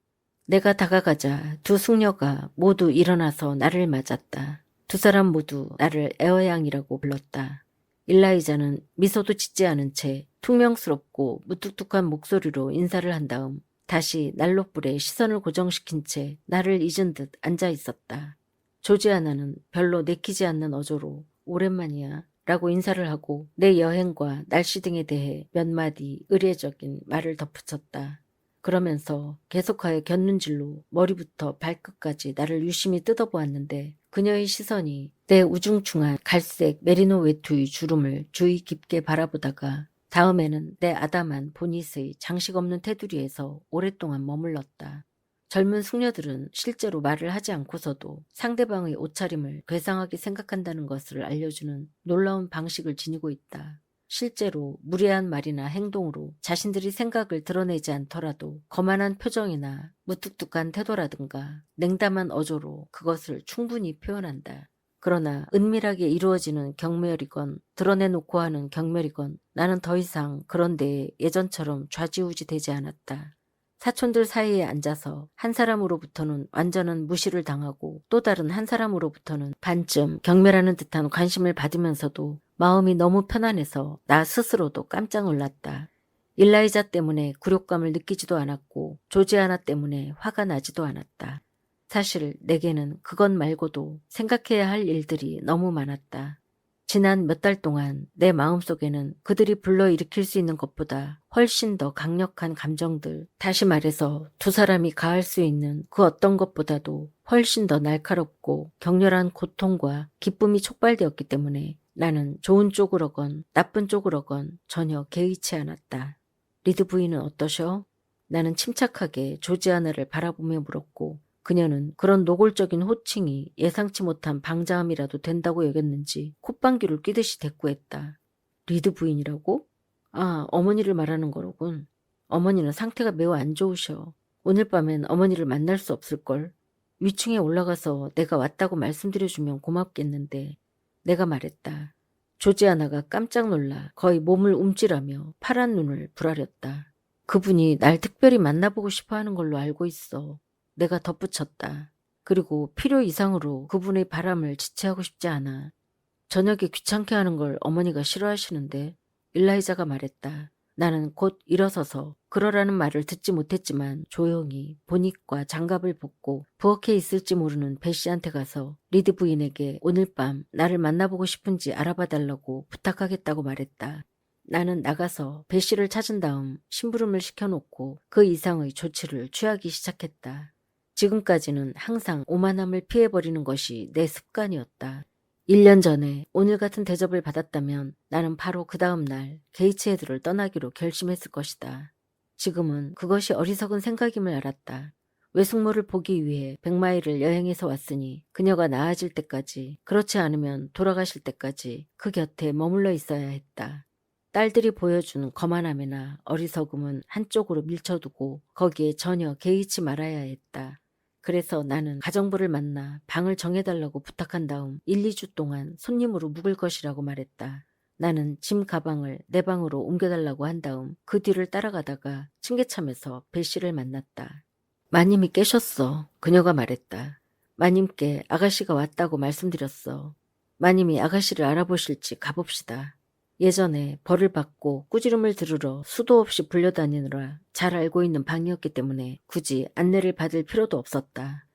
내가 다가가자 두 숙녀가 모두 일어나서 나를 맞았다. 두 사람 모두 나를 에어양이라고 불렀다. 일라이자는 미소도 짓지 않은 채 퉁명스럽고 무뚝뚝한 목소리로 인사를 한 다음 다시 난로불에 시선을 고정시킨 채 나를 잊은 듯 앉아 있었다. 조지아나는 별로 내키지 않는 어조로 오랜만이야 라고 인사를 하고 내 여행과 날씨 등에 대해 몇 마디 의례적인 말을 덧붙였다. 그러면서 계속하여 곁눈질로 머리부터 발끝까지 나를 유심히 뜯어보았는데 그녀의 시선이 내 우중충한 갈색 메리노 외투의 주름을 주의 깊게 바라보다가 다음에는 내 아담한 보닛의 장식 없는 테두리에서 오랫동안 머물렀다. 젊은 숙녀들은 실제로 말을 하지 않고서도 상대방의 옷차림을 괴상하게 생각한다는 것을 알려주는 놀라운 방식을 지니고 있다. 실제로 무례한 말이나 행동으로 자신들이 생각을 드러내지 않더라도 거만한 표정이나 무뚝뚝한 태도라든가 냉담한 어조로 그것을 충분히 표현한다. 그러나 은밀하게 이루어지는 경멸이건 드러내놓고 하는 경멸이건 나는 더 이상 그런 데에 예전처럼 좌지우지 되지 않았다. 사촌들 사이에 앉아서 한 사람으로부터는 완전한 무시를 당하고 또 다른 한 사람으로부터는 반쯤 경멸하는 듯한 관심을 받으면서도 마음이 너무 편안해서 나 스스로도 깜짝 놀랐다. 일라이자 때문에 굴욕감을 느끼지도 않았고 조지아나 때문에 화가 나지도 않았다. 사실 내게는 그것 말고도 생각해야 할 일들이 너무 많았다. 지난 몇 달 동안 내 마음속에는 그들이 불러일으킬 수 있는 것보다 훨씬 더 강력한 감정들, 다시 말해서 두 사람이 가할 수 있는 그 어떤 것보다도 훨씬 더 날카롭고 격렬한 고통과 기쁨이 촉발되었기 때문에 나는 좋은 쪽으로건 나쁜 쪽으로건 전혀 개의치 않았다. 리드 부인은 어떠셔? 나는 침착하게 조지아나를 바라보며 물었고 그녀는 그런 노골적인 호칭이 예상치 못한 방자함이라도 된다고 여겼는지 콧방귀를 뀌듯이 대꾸했다. 리드 부인이라고? 아, 어머니를 말하는 거로군. 어머니는 상태가 매우 안 좋으셔. 오늘 밤엔 어머니를 만날 수 없을걸. 위층에 올라가서 내가 왔다고 말씀드려주면 고맙겠는데. 내가 말했다. 조지아나가 깜짝 놀라 거의 몸을 움찔하며 파란 눈을 부라렸다. 그분이 날 특별히 만나보고 싶어 하는 걸로 알고 있어. 내가 덧붙였다. 그리고 필요 이상으로 그분의 바람을 지체하고 싶지 않아. 저녁에 귀찮게 하는 걸 어머니가 싫어하시는데. 일라이자가 말했다. 나는 곧 일어서서 그러라는 말을 듣지 못했지만 조용히 보닛과 장갑을 벗고 부엌에 있을지 모르는 베시한테 가서 리드 부인에게 오늘 밤 나를 만나보고 싶은지 알아봐 달라고 부탁하겠다고 말했다. 나는 나가서 베시를 찾은 다음 심부름을 시켜놓고 그 이상의 조치를 취하기 시작했다. 지금까지는 항상 오만함을 피해버리는 것이 내 습관이었다. 1년 전에 오늘 같은 대접을 받았다면 나는 바로 그 다음 날 게이츠헤드를 떠나기로 결심했을 것이다. 지금은 그것이 어리석은 생각임을 알았다. 외숙모를 보기 위해 100마일을 여행해서 왔으니 그녀가 나아질 때까지, 그렇지 않으면 돌아가실 때까지 그 곁에 머물러 있어야 했다. 딸들이 보여준 거만함이나 어리석음은 한쪽으로 밀쳐두고 거기에 전혀 개의치 말아야 했다. 그래서 나는 가정부를 만나 방을 정해달라고 부탁한 다음 1, 2주 동안 손님으로 묵을 것이라고 말했다. 나는 짐 가방을 내 방으로 옮겨달라고 한 다음 그 뒤를 따라가다가 층계참에서 배 씨를 만났다. 마님이 깨셨어. 그녀가 말했다. 마님께 아가씨가 왔다고 말씀드렸어. 마님이 아가씨를 알아보실지 가봅시다. 예전에 벌을 받고 꾸지름을 들으러 수도 없이 불려다니느라 잘 알고 있는 방이었기 때문에 굳이 안내를 받을 필요도 없었다.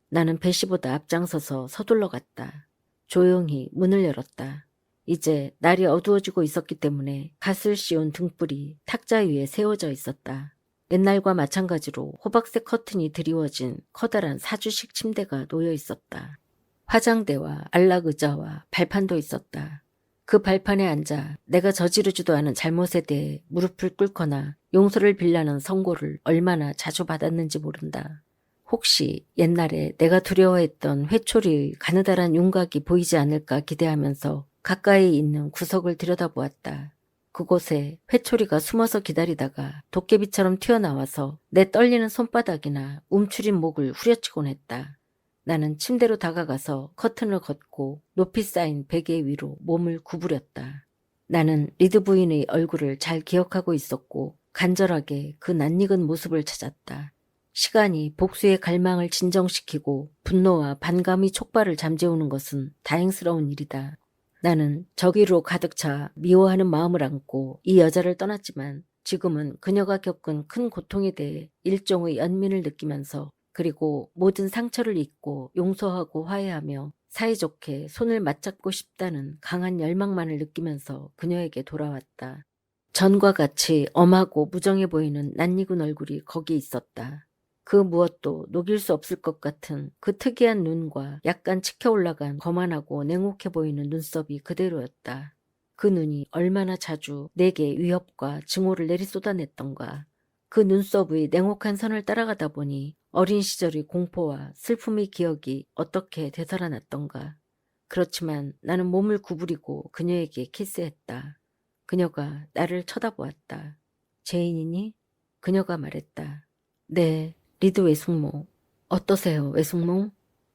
나는 배씨보다 앞장서서 서둘러 갔다. 조용히 문을 열었다. 이제 날이 어두워지고 있었기 때문에 갓을 씌운 등불이 탁자 위에 세워져 있었다. 옛날과 마찬가지로 호박색 커튼이 드리워진 커다란 사주식 침대가 놓여 있었다. 화장대와 안락의자와 발판도 있었다. 그 발판에 앉아 내가 저지르지도 않은 잘못에 대해 무릎을 꿇거나 용서를 빌라는 선고를 얼마나 자주 받았는지 모른다. 혹시 옛날에 내가 두려워했던 회초리의 가느다란 윤곽이 보이지 않을까 기대하면서 가까이 있는 구석을 들여다보았다. 그곳에 회초리가 숨어서 기다리다가 도깨비처럼 튀어나와서 내 떨리는 손바닥이나 움츠린 목을 후려치곤 했다. 나는 침대로 다가가서 커튼을 걷고 높이 쌓인 베개 위로 몸을 구부렸다. 나는 리드 부인의 얼굴을 잘 기억하고 있었고 간절하게 그 낯익은 모습을 찾았다. 시간이 복수의 갈망을 진정시키고 분노와 반감이 촉발을 잠재우는 것은 다행스러운 일이다. 나는 저기로 가득 차 미워하는 마음을 안고 이 여자를 떠났지만 지금은 그녀가 겪은 큰 고통에 대해 일종의 연민을 느끼면서 그리고 모든 상처를 잊고 용서하고 화해하며 사이좋게 손을 맞잡고 싶다는 강한 열망만을 느끼면서 그녀에게 돌아왔다. 전과 같이 엄하고 무정해 보이는 낯익은 얼굴이 거기 있었다. 그 무엇도 녹일 수 없을 것 같은 그 특이한 눈과 약간 치켜 올라간 거만하고 냉혹해 보이는 눈썹이 그대로였다. 그 눈이 얼마나 자주 내게 위협과 증오를 내리쏟아냈던가. 그 눈썹의 냉혹한 선을 따라가다 보니 어린 시절의 공포와 슬픔의 기억이 어떻게 되살아났던가. 그렇지만 나는 몸을 구부리고 그녀에게 키스했다. 그녀가 나를 쳐다보았다. 제인이니? 그녀가 말했다. 네, 리드 외숙모. 어떠세요, 외숙모?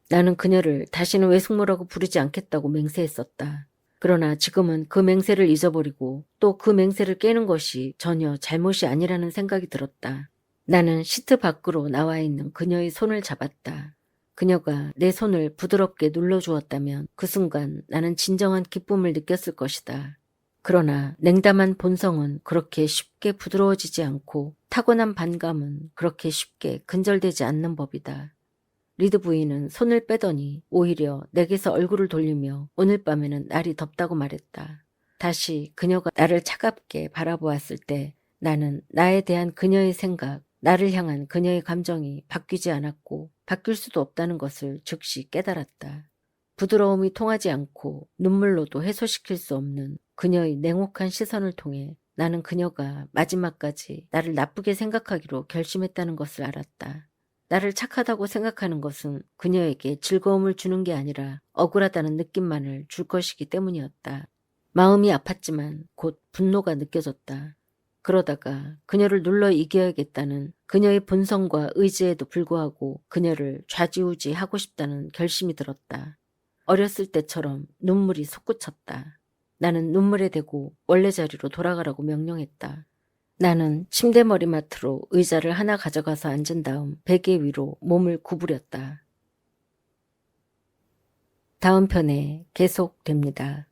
나는 그녀를 다시는 외숙모라고 부르지 않겠다고 맹세했었다. 그러나 지금은 그 맹세를 잊어버리고 또 그 맹세를 깨는 것이 전혀 잘못이 아니라는 생각이 들었다. 나는 시트 밖으로 나와 있는 그녀의 손을 잡았다. 그녀가 내 손을 부드럽게 눌러주었다면 그 순간 나는 진정한 기쁨을 느꼈을 것이다. 그러나 냉담한 본성은 그렇게 쉽게 부드러워지지 않고 타고난 반감은 그렇게 쉽게 근절되지 않는 법이다. 리드 부인은 손을 빼더니 오히려 내게서 얼굴을 돌리며 오늘 밤에는 날이 덥다고 말했다. 다시 그녀가 나를 차갑게 바라보았을 때 나는 나에 대한 그녀의 생각, 나를 향한 그녀의 감정이 바뀌지 않았고 바뀔 수도 없다는 것을 즉시 깨달았다. 부드러움이 통하지 않고 눈물로도 해소시킬 수 없는 그녀의 냉혹한 시선을 통해 나는 그녀가 마지막까지 나를 나쁘게 생각하기로 결심했다는 것을 알았다. 나를 착하다고 생각하는 것은 그녀에게 즐거움을 주는 게 아니라 억울하다는 느낌만을 줄 것이기 때문이었다. 마음이 아팠지만 곧 분노가 느껴졌다. 그러다가 그녀를 눌러 이겨야겠다는 그녀의 본성과 의지에도 불구하고 그녀를 좌지우지하고 싶다는 결심이 들었다. 어렸을 때처럼 눈물이 솟구쳤다. 나는 눈물에 대고 원래 자리로 돌아가라고 명령했다. 나는 침대 머리맡으로 의자를 하나 가져가서 앉은 다음 베개 위로 몸을 구부렸다. 다음 편에 계속됩니다.